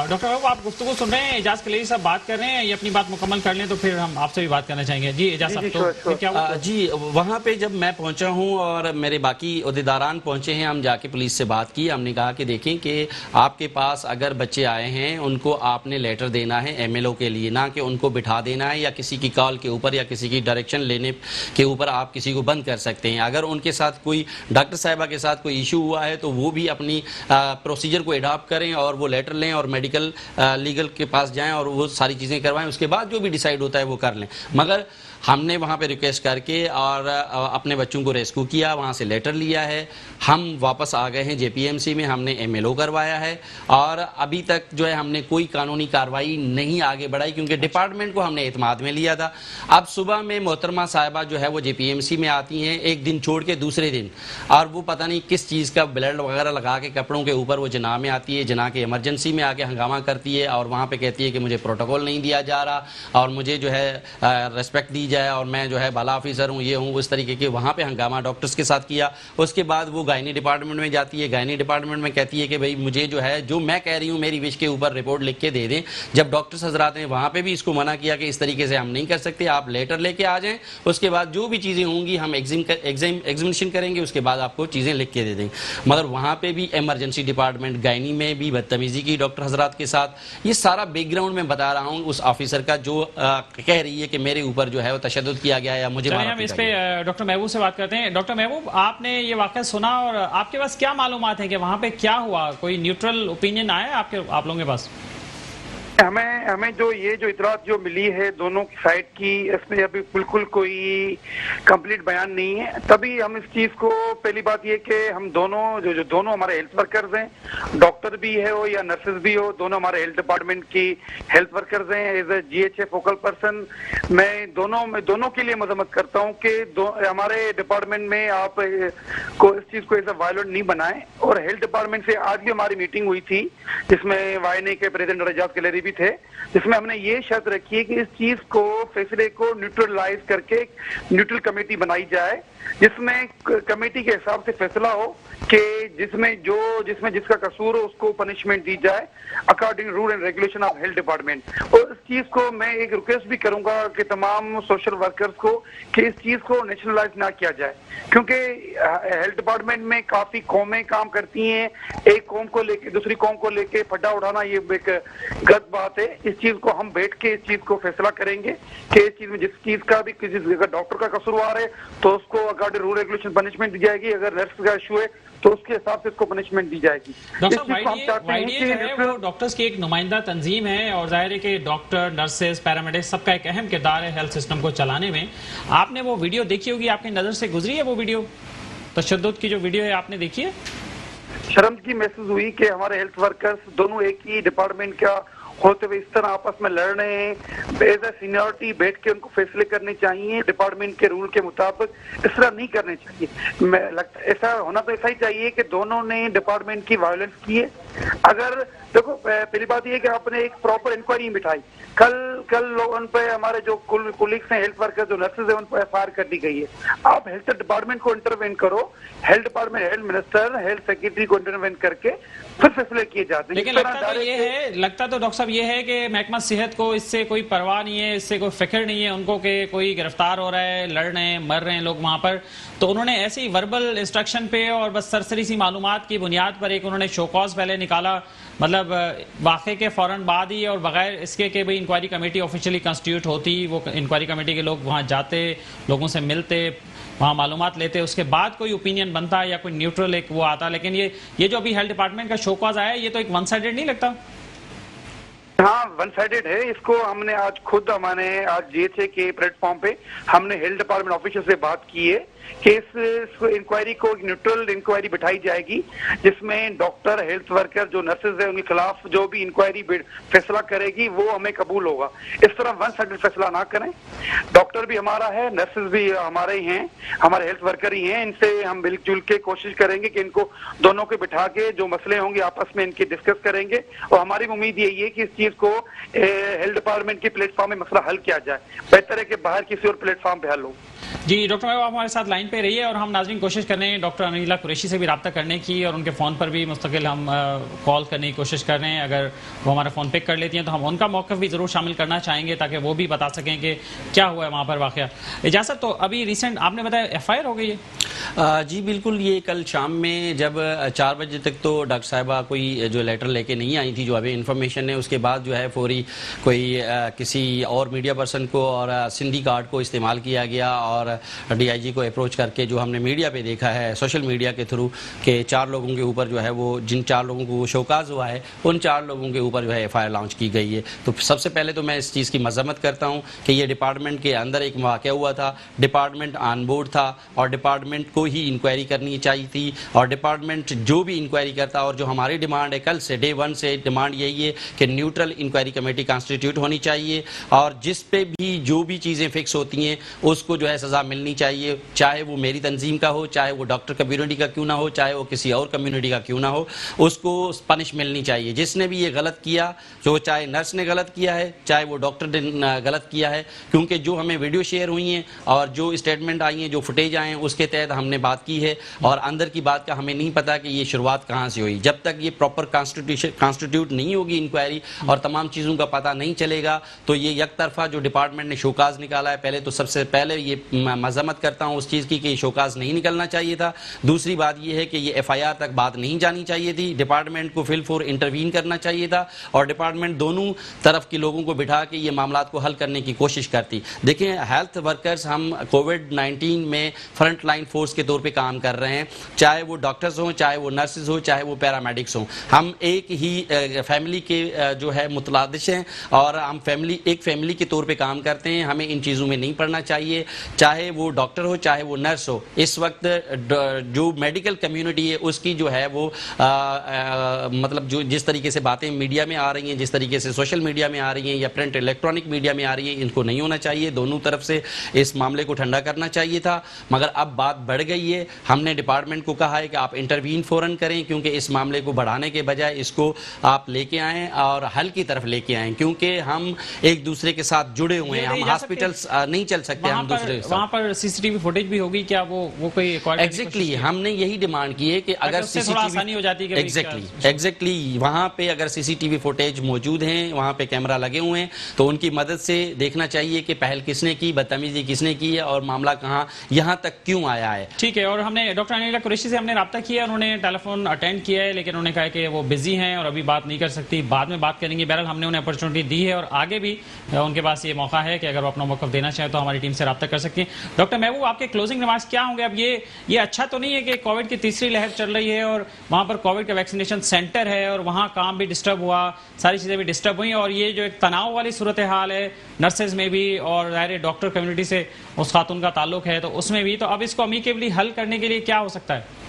डॉक्टर महबूब आप गुफ्तगू सुन रहे हैं, एजाज कलेरी साहब बात कर रहे हैं, ये अपनी बात मुकम्मल कर लें तो फिर हम आपसे भी बात करना चाहेंगे। जी एजाज साहब, तो फिर क्या हुआ? जी, वहाँ पे जब मैं पहुँचा हूँ और मेरे बाकी अहदेदारान पहुँचे हैं, हम जाके पुलिस से बात की। हमने कहा कि देखें कि आपके पास अगर बच्चे आए हैं उनको आपने लेटर देना है MLO के लिए, ना कि उनको बिठा देना है या किसी की कॉल के ऊपर या किसी की डायरेक्शन लेने के ऊपर आप किसी को बंद कर सकते हैं। अगर उनके साथ कोई डॉक्टर साहिबा के साथ कोई इशू हुआ है तो वो भी अपनी प्रोसीजर को एडॉप्ट करें और वो लेटर लें और मेडिकल लीगल के पास जाएं और वो सारी चीज़ें करवाएं, उसके बाद जो भी डिसाइड होता है वो कर लें। मगर हमने वहाँ पे रिक्वेस्ट करके और अपने बच्चों को रेस्क्यू किया, वहाँ से लेटर लिया है, हम वापस आ गए हैं JPMC में, हमने MLO करवाया है और अभी तक जो है हमने कोई कानूनी कार्रवाई नहीं आगे बढ़ाई क्योंकि डिपार्टमेंट को हमने एतमाद में लिया था। अब सुबह में मोहतरमा साहिबा जो है वो JPMC में आती हैं एक दिन छोड़ के दूसरे दिन, और वो पता नहीं किस चीज़ का ब्लड वगैरह लगा के कपड़ों के ऊपर वो जना में आती है, जना के इमरजेंसी में आके हंगामा करती है और वहाँ पे कहती है कि मुझे प्रोटोकॉल नहीं दिया जा रहा और मुझे जो है रेस्पेक्ट दी जाए और मैं जो है बाला ऑफिसर हूँ, ये हूँ, उस तरीके के वहाँ पे हंगामा डॉक्टर्स के साथ किया। उसके बाद वो गायनी डिपार्टमेंट में जाती है, गायनी डिपार्टमेंट में कहती है कि भाई मुझे जो है जो मैं कह रही हूँ मेरी विश के ऊपर रिपोर्ट लिख के दे दें। जब डॉक्टर्स हजरात ने वहाँ पे भी इसको मना किया कि इस तरीके से हम नहीं कर सकते, आप लेटर लेके आ जाएं, उसके बाद जो भी चीज़ें होंगी हम एग्जामिनेशन करेंगे, उसके बाद आपको चीज़ें लिख के दे देंगे। मगर वहाँ पे भी इमरजेंसी डिपार्टमेंट गायनी में भी बदतमीजी की डॉक्टर हजरात के साथ। ये सारा बैकग्राउंड में बता रहा हूँ उस ऑफिसर का जो कह रही है कि मेरे ऊपर जो है वो तशद्दुद किया गया या मुझे मारा हम इस पीटा पे गया। डॉक्टर महबूब से बात करते हैं। डॉक्टर महबूब, आपने ये वाक़या सुना और आपके पास क्या मालूमात है कि वहाँ पे क्या हुआ? कोई न्यूट्रल ओपिनियन आया आप लोगों के पास? हमें जो इतलात जो मिली है दोनों की साइड की, इसमें अभी बिल्कुल कोई कंप्लीट बयान नहीं है। तभी हम इस चीज को, पहली बात ये कि हम दोनों जो दोनों हमारे हेल्थ वर्कर्स हैं, डॉक्टर भी है हो या नर्सेज भी हो, दोनों हमारे हेल्थ डिपार्टमेंट की हेल्थ वर्कर्स हैं। As a GHA focal person मैं दोनों के लिए मजम्मत करता हूँ कि हमारे डिपार्टमेंट में आप को इस चीज को एज ए वायलेंट नहीं बनाएं। और हेल्थ डिपार्टमेंट से आज भी हमारी मीटिंग हुई थी जिसमें YNA के प्रेसिडेंट रजाक कलेरी भी थे, जिसमें हमने ये शर्त रखी है कि इस चीज को, फैसले को न्यूट्रलाइज करके न्यूट्रल कमेटी बनाई जाए, जिसमें कमेटी के हिसाब से फैसला हो कि जिसमें जिसका कसूर हो उसको पनिशमेंट दी जाए according rule and regulation of health department. और इस चीज को मैं एक रिक्वेस्ट भी करूंगा कि तमाम सोशल वर्कर्स को कि इस चीज को नेशनलाइज ना किया जाए, क्योंकि हेल्थ डिपार्टमेंट में काफी कौमें काम करती हैं। एक कौम को लेके दूसरी कौम को लेके फड्डा उठाना ये एक गलत बात है। इस चीज को हम बैठ के इस चीज को फैसला करेंगे कि इस चीज में जिस चीज का भी किसी अगर डॉक्टर का कसूरवार है तो उसको अकॉर्डिंग रूल रेगुलेशन पनिशमेंट दी जाएगी, अगर नर्स का इशू है तो उसके हिसाब से इसको पनिशमेंट दी जाएगी। डॉक्टर YDA जो है वो डॉक्टर्स की एक नुमाइंदा तंजीम है और जाहिर है कि डॉक्टर, नर्सेज, पैरामेडिक्स सबका एक अहम किरदार है हेल्थ सिस्टम को चलाने में। आपने वो वीडियो देखी होगी, आपकी नज़र से गुजरी है वो वीडियो, तशद्दुद की जो वीडियो है आपने देखी है? शर्म की महसूस हुई कि हमारे हेल्थ वर्कर्स दोनों एक ही डिपार्टमेंट का होते हुए इस तरह आपस में लड़ रहे हैं। एज ए सीनियरिटी बैठ के उनको फैसले करने चाहिए डिपार्टमेंट के रूल के मुताबिक, इस तरह नहीं करने चाहिए। ऐसा होना तो ऐसा ही चाहिए कि दोनों ने डिपार्टमेंट की वायलेंस की है। अगर देखो, पहली बात यह कि आपने एक प्रॉपर इंक्वायरी बिठाई, कल लोग उन पे, हमारे जो कोलिग्स हैं हेल्थ वर्कर्स जो नर्सेज हैं उन पर FIR कर दी गई है। आप हेल्थ डिपार्टमेंट को इंटरवेन करो, health department, health minister, health secretary को इंटरवेन करके फिर फैसले किए जाते हैं। लेकिन लगता तो डॉक्टर साहब ये है कि महकमा सेहत को इससे कोई परवाह नहीं है, इससे कोई फिक्र नहीं है उनको कि कोई गिरफ्तार हो रहा है, लड़ रहे हैं, मर रहे हैं लोग वहां पर। तो उन्होंने ऐसे ही वर्बल इंस्ट्रक्शन पे और बस सरसरी सी मालूमात की बुनियाद पर एक उन्होंने शोकॉज पहले निकाला, मतलब वाक़े के फौरन बाद ही, और बगैर इसके कि भाई इंक्वायरी कमेटी ऑफिशियली कंस्टिट्यूट होती, वो इंक्वायरी कमेटी के लोग वहाँ जाते, लोगों से मिलते, वहाँ मालूमात लेते, उसके बाद कोई ओपिनियन बनता या कोई न्यूट्रल एक वो आता। लेकिन ये जो अभी हेल्थ डिपार्टमेंट का शोकॉज आया, ये तो एक वन साइडेड नहीं लगता? हाँ, वन साइडेड है। इसको हमने आज खुद आज GHA के प्लेटफॉर्म पे हमने हेल्थ डिपार्टमेंट ऑफिसर से बात की है कि इस इंक्वायरी को न्यूट्रल इंक्वायरी बिठाई जाएगी, जिसमें डॉक्टर, हेल्थ वर्कर, जो नर्सेज है उनके खिलाफ जो भी इंक्वायरी फैसला करेगी वो हमें कबूल होगा। इस तरह वन साइडेड फैसला ना करें। डॉक्टर भी हमारा है, नर्सेज भी हमारे ही हैं, हमारे हेल्थ वर्कर ही हैं। इनसे हम मिलजुल के कोशिश करेंगे कि इनको दोनों को बिठा के जो मसले होंगे आपस में इनके डिस्कस करेंगे। और हमारी उम्मीद यही है कि इस चीज को हेल्थ डिपार्टमेंट के प्लेटफॉर्म में मसला हल किया जाए, बेहतर है कि बाहर किसी और प्लेटफॉर्म पे हल हो। जी डॉक्टर साहब, आप हमारे साथ लाइन पे रहिए और हम नाज़रीन कोशिश कर रहे हैं डॉक्टर अनीला कुरैशी से भी रब्ता करने की, और उनके फ़ोन पर भी मुस्तकिल हम कॉल करने की कोशिश कर रहे हैं। अगर वो हमारा फ़ोन पिक कर लेती हैं तो हम उनका मौक़िफ़ भी ज़रूर शामिल करना चाहेंगे ताकि वो भी बता सकें कि क्या हुआ है वहाँ पर वाक़या। इजाज़त, तो अभी रिसेंट आपने बताया FIR हो गई है? जी बिल्कुल, ये कल शाम में जब 4 बजे तक तो डॉक्टर साहिबा कोई जो लेटर लेके नहीं आई थी, जो अभी इन्फॉर्मेशन है, उसके बाद जो है फौरी कोई किसी और मीडिया पर्सन को और सिंधी कार्ड को इस्तेमाल किया गया और DIG को अप्रोच करके, जो हमने मीडिया पे देखा है सोशल मीडिया के थ्रू, के 4 लोगों के ऊपर जो है वो, जिन 4 लोगों को शोकाज हुआ है, उन 4 लोगों के ऊपर जो है FIR लॉन्च की गई है। तो सबसे पहले तो मैं इस चीज़ की मजम्मत करता हूँ कि ये डिपार्टमेंट के अंदर एक वाक़या हुआ था, डिपार्टमेंट ऑन बोर्ड था और डिपार्टमेंट डिपार्टमेंट को ही इंक्वायरी करनी चाहिए थी, और डिपार्टमेंट जो भी इंक्वायरी करता, और जो हमारी डिमांड है कल से, डे 1 से डिमांड यही है कि न्यूट्रल इंक्वायरी कमेटी कॉन्स्टिट्यूट होनी चाहिए, और जिस पे भी जो भी चीज़ें फिक्स होती हैं उसको जो है सज़ा मिलनी चाहिए, चाहे वो मेरी तंजीम का हो, चाहे वो डॉक्टर कम्युनिटी का क्यों ना हो, चाहे वो किसी और कम्युनिटी का क्यों ना हो, उसको पनिश मिलनी चाहिए। जिसने भी ये गलत किया, जो चाहे नर्स ने गलत किया है, चाहे वो डॉक्टर ने गलत किया है, क्योंकि जो हमें वीडियो शेयर हुई हैं और जो स्टेटमेंट आई हैं, जो फुटेज आए हैं, उसके तहत हमने बात की है, और अंदर की बात का हमें नहीं पता कि ये शुरुआत कहाँ से हुई। जब तक ये प्रॉपर कॉन्स्टिट्यूट नहीं होगी इंक्वायरी और तमाम चीज़ों का पता नहीं चलेगा, तो ये एक तरफा जो डिपार्टमेंट ने शोकाज निकाला है, पहले तो सबसे पहले ये मजम्मत करता हूँ उस चीज़ की कि शोकाज नहीं निकलना चाहिए था। दूसरी बात ये है कि ये FIR तक बात नहीं जानी चाहिए थी, डिपार्टमेंट को फिल फोर इंटरवीन करना चाहिए था, और डिपार्टमेंट दोनों तरफ के लोगों को बिठा के ये मामला को हल करने की कोशिश करती। देखिए, हेल्थ वर्कर्स हम कोविड-19 में फ्रंट लाइन फोर्स के तौर पे काम कर रहे हैं, चाहे वो डॉक्टर्स हों, चाहे वो नर्सेज हो, चाहे वो पैरामेडिक्स हों। हम एक ही फैमिली के जो है मुतलादिश हैं, और हम एक फैमिली के तौर पे काम करते हैं। हमें इन चीज़ों में नहीं पड़ना चाहिए, चाहे वो डॉक्टर हो, चाहे वो नर्स हो। इस वक्त जो मेडिकल कम्युनिटी है उसकी जो है वो मतलब जो जिस तरीके से बातें मीडिया में आ रही हैं, जिस तरीके से सोशल मीडिया में आ रही हैं या प्रिंट इलेक्ट्रॉनिक मीडिया में आ रही है, इनको नहीं होना चाहिए। दोनों तरफ से इस मामले को ठंडा करना चाहिए था, मगर अब बात बढ़ गई है। हमने डिपार्टमेंट को कहा है कि आप इंटरवीन फौरन करें, क्योंकि इस मामले को बढ़ाने के बजाय इसको आप लेके आएँ और हल की तरफ लेके आएँ, क्योंकि हम एक दूसरे के साथ जुड़े हुए हैं। हम हॉस्पिटल्स नहीं चल सकते हम दूसरे। वहाँ पर CCTV फुटेज भी होगी क्या? वो कोई एग्जैक्टली हमने यही डिमांड की है कि अगर आसानी हो जाती है। एग्जैक्टली वहाँ पे अगर CCTV फुटेज मौजूद हैं, वहाँ पे कैमरा लगे हुए हैं, तो उनकी मदद से देखना चाहिए कि पहल किसने की, बदतमीजी किसने की है, और मामला कहाँ यहाँ तक क्यों आया है। ठीक है, और हमने डॉक्टर अनिला कुरैशी से हमने रब्ता किया, उन्होंने टेलीफोन अटेंड किया है, लेकिन उन्होंने कहा कि वो बिजी हैं और अभी बात नहीं कर सकती, बाद में बात करेंगे। बहरहाल हमने उन्हें अपॉर्चुनिटी दी है, और आगे भी उनके पास ये मौका है कि अगर वो अपना मौक़िफ़ देना चाहें तो हमारी टीम से रब्ता कर सकती हैं। डॉक्टर महबूब, आपके क्लोजिंग रिमार्क्स क्या होंगे? अब ये अच्छा तो नहीं है कि कोविड की तीसरी लहर चल रही है और वहाँ पर कोविड का वैक्सीनेशन सेंटर है और वहाँ काम भी डिस्टर्ब हुआ, सारी चीज़ें भी डिस्टर्ब हुई, और ये जो एक तनाव वाली सूरत हाल है नर्सेज में भी, और ज़ाहिर डॉक्टर कम्युनिटी से उस खातून का ताल्लुक है तो उसमें भी, तो अब इसको अमीकेबली हल करने के लिए क्या हो सकता है?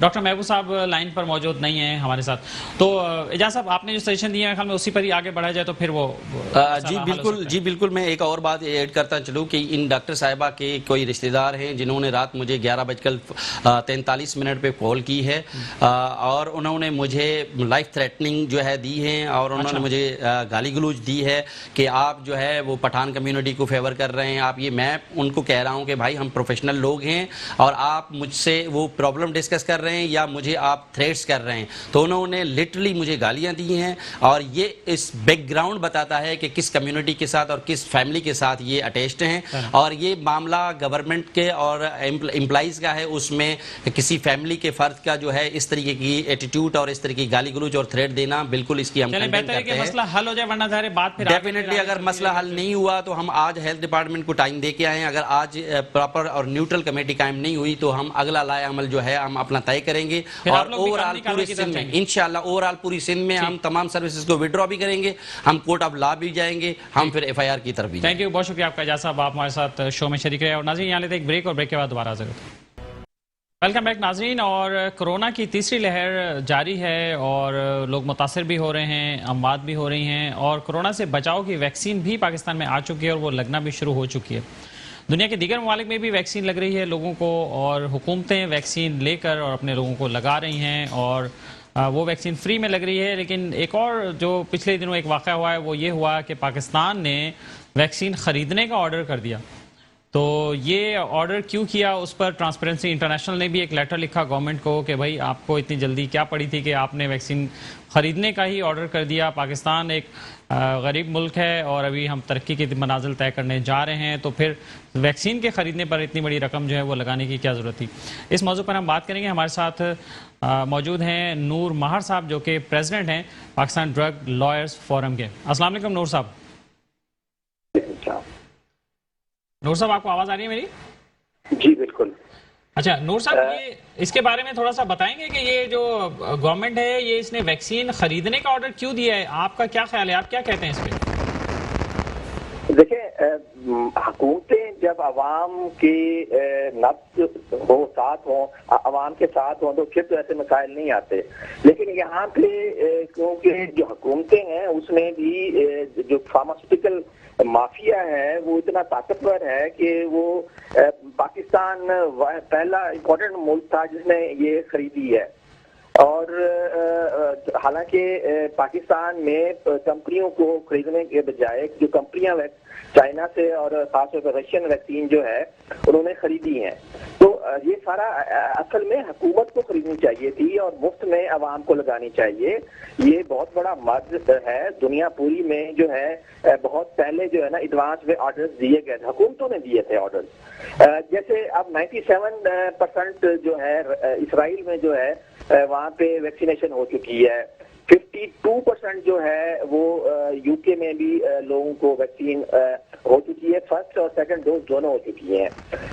डॉक्टर महबूब साहब लाइन पर मौजूद नहीं है हमारे साथ, तो एजाज साहब आपने जो सजेशन दिया है ख्याल में उसी पर ही आगे बढ़ा जाए तो फिर वो जी बिल्कुल मैं एक और बात ऐड करता चलूँ कि इन डॉक्टर साहिबा के कोई रिश्तेदार हैं जिन्होंने रात मुझे 11:43 पे कॉल की है, और उन्होंने मुझे लाइफ थ्रेटनिंग जो है दी है, और उन्होंने मुझे गाली गलौज दी है कि आप जो है वो पठान कम्युनिटी को फेवर कर रहे हैं। आप ये, मैं उनको कह रहा हूँ कि भाई हम प्रोफेशनल लोग हैं और आप मुझसे वो प्रॉब्लम डिस्कस कर रहे हैं या मुझे आप थ्रेट्स कर रहे हैं, तो उन्होंने लिटरली मुझे गालियां दी हैं, और ये इस बैकग्राउंड बताता है कि किस कम्युनिटी के साथ और किस फैमिली के साथ ये अटैच्ड हैं, और ये मामला गवर्नमेंट के और एम्प्लॉइज का है, उसमें किसी फैमिली के फर्द का जो है इस तरीके की एटीट्यूड और इस तरह की गाली गलौज और थ्रेट देना, बिल्कुल इसकी हम कंडेम करते हैं। मसला हल हो जाए, वरना ज़ाहिर बात फिर डेफिनेटली अगर मसला हल नहीं हुआ तो हम आज हेल्थ डिपार्टमेंट को टाइम दे के आए हैं, अगर आज प्रॉपर और न्यूट्रल कमेटी कायम नहीं हुई तो हम अगला लाए अमल जो है हम अपना तय करेंगे, और ओवरऑल पूरी सिंध में इंशाल्लाह ओवरऑल पूरी सिंध में हम तमाम सर्विसेज को विड्रॉ भी करेंगे, हम कोर्ट ऑफ लॉ भी जाएंगे, हम फिर FIR की तरफ भी। थैंक यू, बहुत शुक्रिया आपका एजाज साहब, आप हमारे साथ शो में शरीक रहे। और नाज़रीन, यहाँ लेते एक ब्रेक, और ब्रेक के बाद दोबारा हाजिर होते हैं। वेलकम बैक नाज़रीन। और कोरोना की तीसरी लहर जारी है और लोग मुतासर भी हो रहे हैं, अमवात भी हो रही हैं, और कोरोना से बचाव की वैक्सीन भी पाकिस्तान में आ चुकी है और वो लगना भी शुरू हो चुकी है। दुनिया के दीगर ममालिक में भी वैक्सीन लग रही है लोगों को, और हुकूमतें वैक्सीन लेकर और अपने लोगों को लगा रही हैं, और वो वैक्सीन फ्री में लग रही है। लेकिन एक और जो पिछले दिनों एक वाक़या हुआ है वो ये हुआ कि पाकिस्तान ने वैक्सीन ख़रीदने का ऑर्डर कर दिया। तो ये ऑर्डर क्यों किया, उस पर ट्रांसपेरेंसी इंटरनेशनल ने भी एक लेटर लिखा गवर्नमेंट को कि भाई आपको इतनी जल्दी क्या पड़ी थी कि आपने वैक्सीन ख़रीदने का ही ऑर्डर कर दिया। पाकिस्तान एक गरीब मुल्क है और अभी हम तरक्की की मनाजिल तय करने जा रहे हैं, तो फिर वैक्सीन के ख़रीदने पर इतनी बड़ी रकम जो है वो लगाने की क्या ज़रूरत थी। इस मौजू पर हम बात करेंगे। हमारे साथ मौजूद हैं नूर महार साहब, जो कि प्रेसिडेंट हैं पाकिस्तान ड्रग लॉयर्स फोरम के। अस्सलाम वालेकुम नूर साहब। नूर साहब, आपको आवाज़ आ रही है मेरी? जी बिल्कुल। अच्छा नूर साहब, ये इसके बारे में थोड़ा सा बताएंगे कि ये जो गवर्नमेंट है ये इसने वैक्सीन खरीदने का ऑर्डर क्यों दिया है, आपका क्या ख्याल है, आप क्या कहते हैं इस पे? देखिए, हुकूमतें जब आवाम के नफ्स हो साथ हो, आवाम के साथ हो, तो फिर तो ऐसे मसाइल नहीं आते। लेकिन यहाँ पे क्योंकि जो हुकूमतें हैं उसमें भी जो फार्मास्यूटिकल माफिया है वो इतना ताकतवर है कि वो पाकिस्तान पहला इम्पोर्टेंट मुल्क था जिसने ये खरीदी है। और हालांकि पाकिस्तान में कंपनियों को खरीदने के बजाय जो कंपनियां चाइना से और खासतौर पर रशियन वैक्सीन जो है उन्होंने खरीदी है, तो ये सारा असल में हुकूमत को खरीदनी चाहिए थी और मुफ्त में आवाम को लगानी चाहिए। ये बहुत बड़ा मर्ज है। दुनिया पूरी में जो है बहुत पहले जो है ना एडवांस में ऑर्डर्स दिए गए थे, हुकूमतों ने दिए थे ऑर्डर्स। जैसे अब 97% जो है इसराइल में जो है वहाँ पे वैक्सीनेशन हो चुकी है। 52% जो है वो यूके में भी लोगों को वैक्सीन हो चुकी है, फर्स्ट और सेकंड डोज दोनों हो चुकी हैं।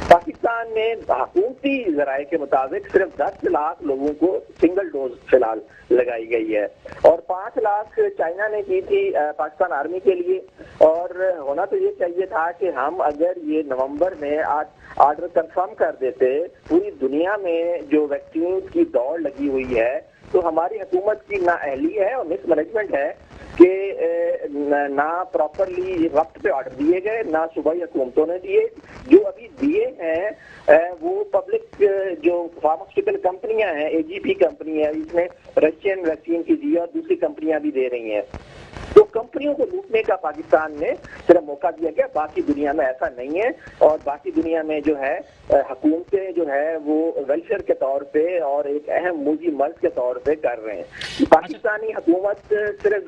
पाकिस्तान में हुकूमती जराये के मुताबिक सिर्फ 10 लाख लोगों को सिंगल डोज फिलहाल लगाई गई है और 5 लाख चाइना ने की थी पाकिस्तान आर्मी के लिए। और होना तो ये चाहिए था कि हम अगर ये नवंबर में ऑर्डर कंफर्म कर देते, पूरी दुनिया में जो वैक्सीन की दौड़ लगी हुई है, तो हमारी हुकूमत की नाअहली है और मिसमैनेजमेंट है कि ना प्रॉपरली वक्त पे ऑर्डर दिए गए, ना सुबह हुकूमतों ने दिए। जो अभी दिए हैं वो पब्लिक जो फार्मास्यूटिकल कंपनियां हैं, एजीपी कंपनी है, इसने रशियन वैक्सीन की दी और दूसरी कंपनियां भी दे रही हैं। तो कंपनियों को लूटने का पाकिस्तान ने सिर्फ मौका दिया गया, बाकी दुनिया में ऐसा नहीं है। और बाकी दुनिया में जो है हुकूमतें जो है वो वेलफेयर के तौर पे और एक अहम मूजी मर्ज के तौर पे कर रहे हैं। पाकिस्तानी हुकूमत सिर्फ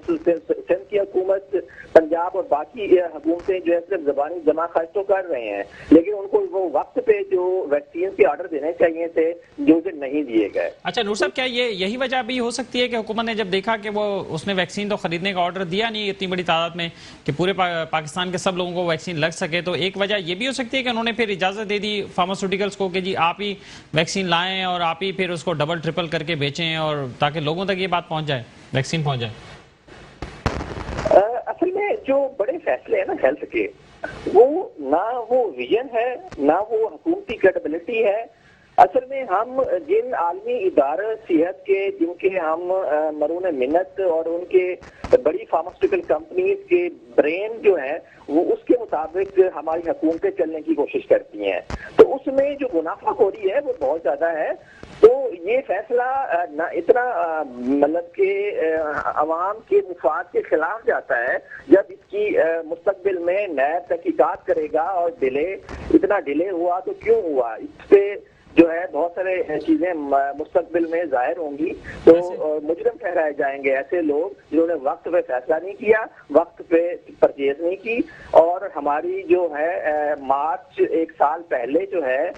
सिंध की हुकूमत, पंजाब और बाकी हुकूमतें जो है सिर्फ जबानी जमा खर्च तो कर रहे हैं, लेकिन उनको वो वक्त पे जो वैक्सीन के ऑर्डर देने चाहिए थे जो कि नहीं दिए गए। अच्छा नूर साहब, क्या यही वजह भी हो सकती है कि हुकूमत ने जब देखा कि वो उसने वैक्सीन तो खरीदने का ऑर्डर दिया नहीं इतनी बड़ी तादाद में कि पूरे पाकिस्तान के सब लोगों को वैक्सीन लग सके, तो एक वजह ये भी हो सकती है कि उन्होंने फिर इजाजत दे दी फार्मास्यूटिकल्स को कि जी आप ही वैक्सीन लाएं और आप ही फिर उसको डबल ट्रिपल करके बेचें, और ताकि लोगों तक ये बात पहुंच जाए, वैक्सीन पहुंच जाए। असल में जो बड़े फैसले हैं ना हेल्थ के, वो ना वो विजन है ना वो हुकूमती क्रेडिबिलिटी है। असल में हम जिन आलमी इदारे सेहत के जिनके हम मरून मिन्नत और उनके बड़ी फार्मास्यूटिकल कंपनीज के ब्रेन जो है वो उसके मुताबिक हमारी हुकूमतें चलने की कोशिश करती हैं, तो उसमें जो मुनाफाखोरी है वो बहुत ज्यादा है। तो ये फैसला ना इतना मतलब कि अवाम के मुफाद के खिलाफ जाता है। जब इसकी मुस्तकबिल में नया तहकीकात करेगा और इतना डिले हुआ तो क्यों हुआ, इस पे जो है बहुत सारे चीजें मुस्तकबिल में जाहिर होंगी। तो मुजरिम ठहराए जाएंगे ऐसे लोग जिन्होंने वक्त पे फैसला नहीं किया, वक्त पे परचेज नहीं की। और हमारी जो है मार्च 1 साल पहले जो है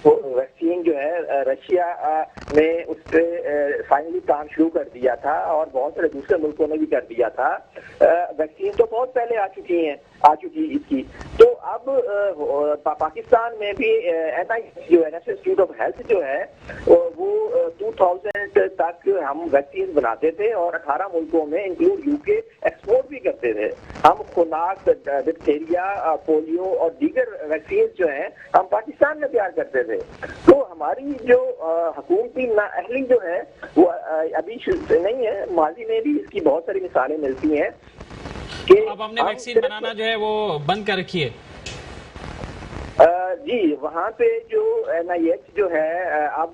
वैक्सीन जो है रशिया ने उस पर फाइनली काम शुरू कर दिया था और बहुत सारे दूसरे मुल्कों ने भी कर दिया था। वैक्सीन तो बहुत पहले आ चुकी इसकी। तो अब पाकिस्तान में भी जो नेशनल इंस्टीट्यूट ऑफ हेल्थ जो है वो 2000 तक हम वैक्सीन बनाते थे और 18 मुल्कों में इंक्लूड यूके एक्सपोर्ट भी करते थे। हम खुनाक, डिप्थीरिया, पोलियो और दीगर वैक्सीन जो है हम पाकिस्तान में तैयार करते थे। तो हमारी जो हुकूमती नाअहली जो है वो अभी नहीं है, माजी में भी इसकी बहुत सारी मिसालें मिलती हैं कि अब हमने वैक्सीन बनाना जो है वो बंद कर रखी है। जी, वहाँ पे जो NIH जो है अब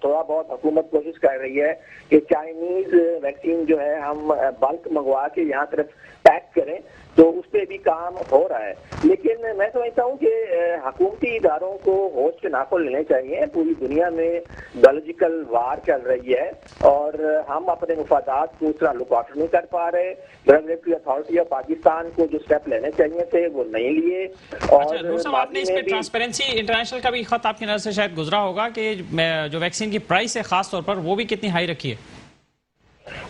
थोड़ा बहुत हुकूमत कोशिश कर रही है कि चाइनीज वैक्सीन जो है हम बल्क मंगवा के यहाँ तरफ पैक करें, तो उस पर भी काम हो रहा है। लेकिन मैं समझता हूँ कि हुकूमती इदारों को होश के नाखुन लेने चाहिए। पूरी दुनिया में बायोलॉजिकल वार चल रही है और हम अपने मुफादात को उस तरह लुक आउट नहीं कर पा रहे। रेगुलेटरी अथॉरिटी ऑफ पाकिस्तान को जो स्टेप लेने चाहिए थे वो नहीं लिए। और आपने इस पे ट्रांसपेरेंसी इंटरनेशनल का भी खत आपकी नजर से शायद गुजरा होगा कि जो वैक्सीन की प्राइस है खास तौर पर वो भी कितनी हाई रखी है।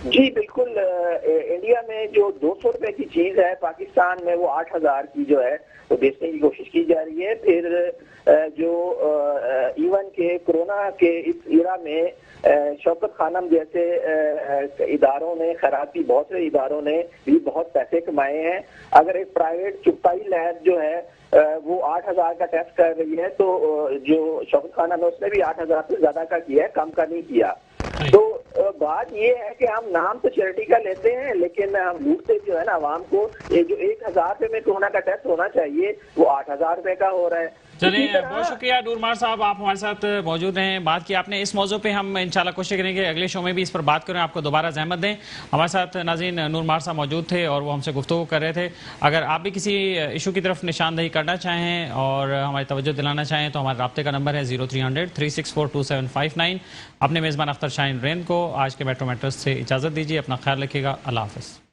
जी बिल्कुल, इंडिया में जो 200 रुपए की चीज है पाकिस्तान में वो 8,000 की जो है वो बेचने की कोशिश की जा रही है। फिर जो इवन के कोरोना के इस इरा में शौकत खानम जैसे इदारों ने, खैराती बहुत से इदारों ने भी बहुत पैसे कमाए हैं। अगर एक प्राइवेट चुगताई लैब जो है वो 8,000 का टेस्ट कर रही है, तो जो शौकत खानम है उसने भी 8,000 से ज्यादा का किया है, कम का नहीं किया। तो बात ये है कि हम नाम तो चैरिटी का लेते हैं, लेकिन हम लूटते जो है ना आवाम को, ये जो 1,000 रुपए में कोरोना का टेस्ट होना चाहिए वो 8,000 रुपए का हो रहा है। चलिए, बहुत शुक्रिया नूरमार साहब, आप हमारे साथ मौजूद हैं। बात की आपने इस मौजू पे, हम इंशाल्लाह कोशिश करेंगे अगले शो में भी इस पर बात करें, आपको दोबारा ज़हमत दें। हमारे साथ नाज़रीन नूरमार साहब मौजूद थे और वो हमसे गुफ्तगू कर रहे थे। अगर आप भी किसी इशू की तरफ निशानदेही करना चाहें और हमारी तवज्जो दिलाना चाहें तो हमारे राब्ते का नंबर है 0300 364 2759। अपने मेज़बान अख्तर शाहीन रेंद को आज के मेट्रो मैटर्स से इजाज़त दीजिए। अपना ख्याल रखिएगा। अल्लाह हाफ़िज़।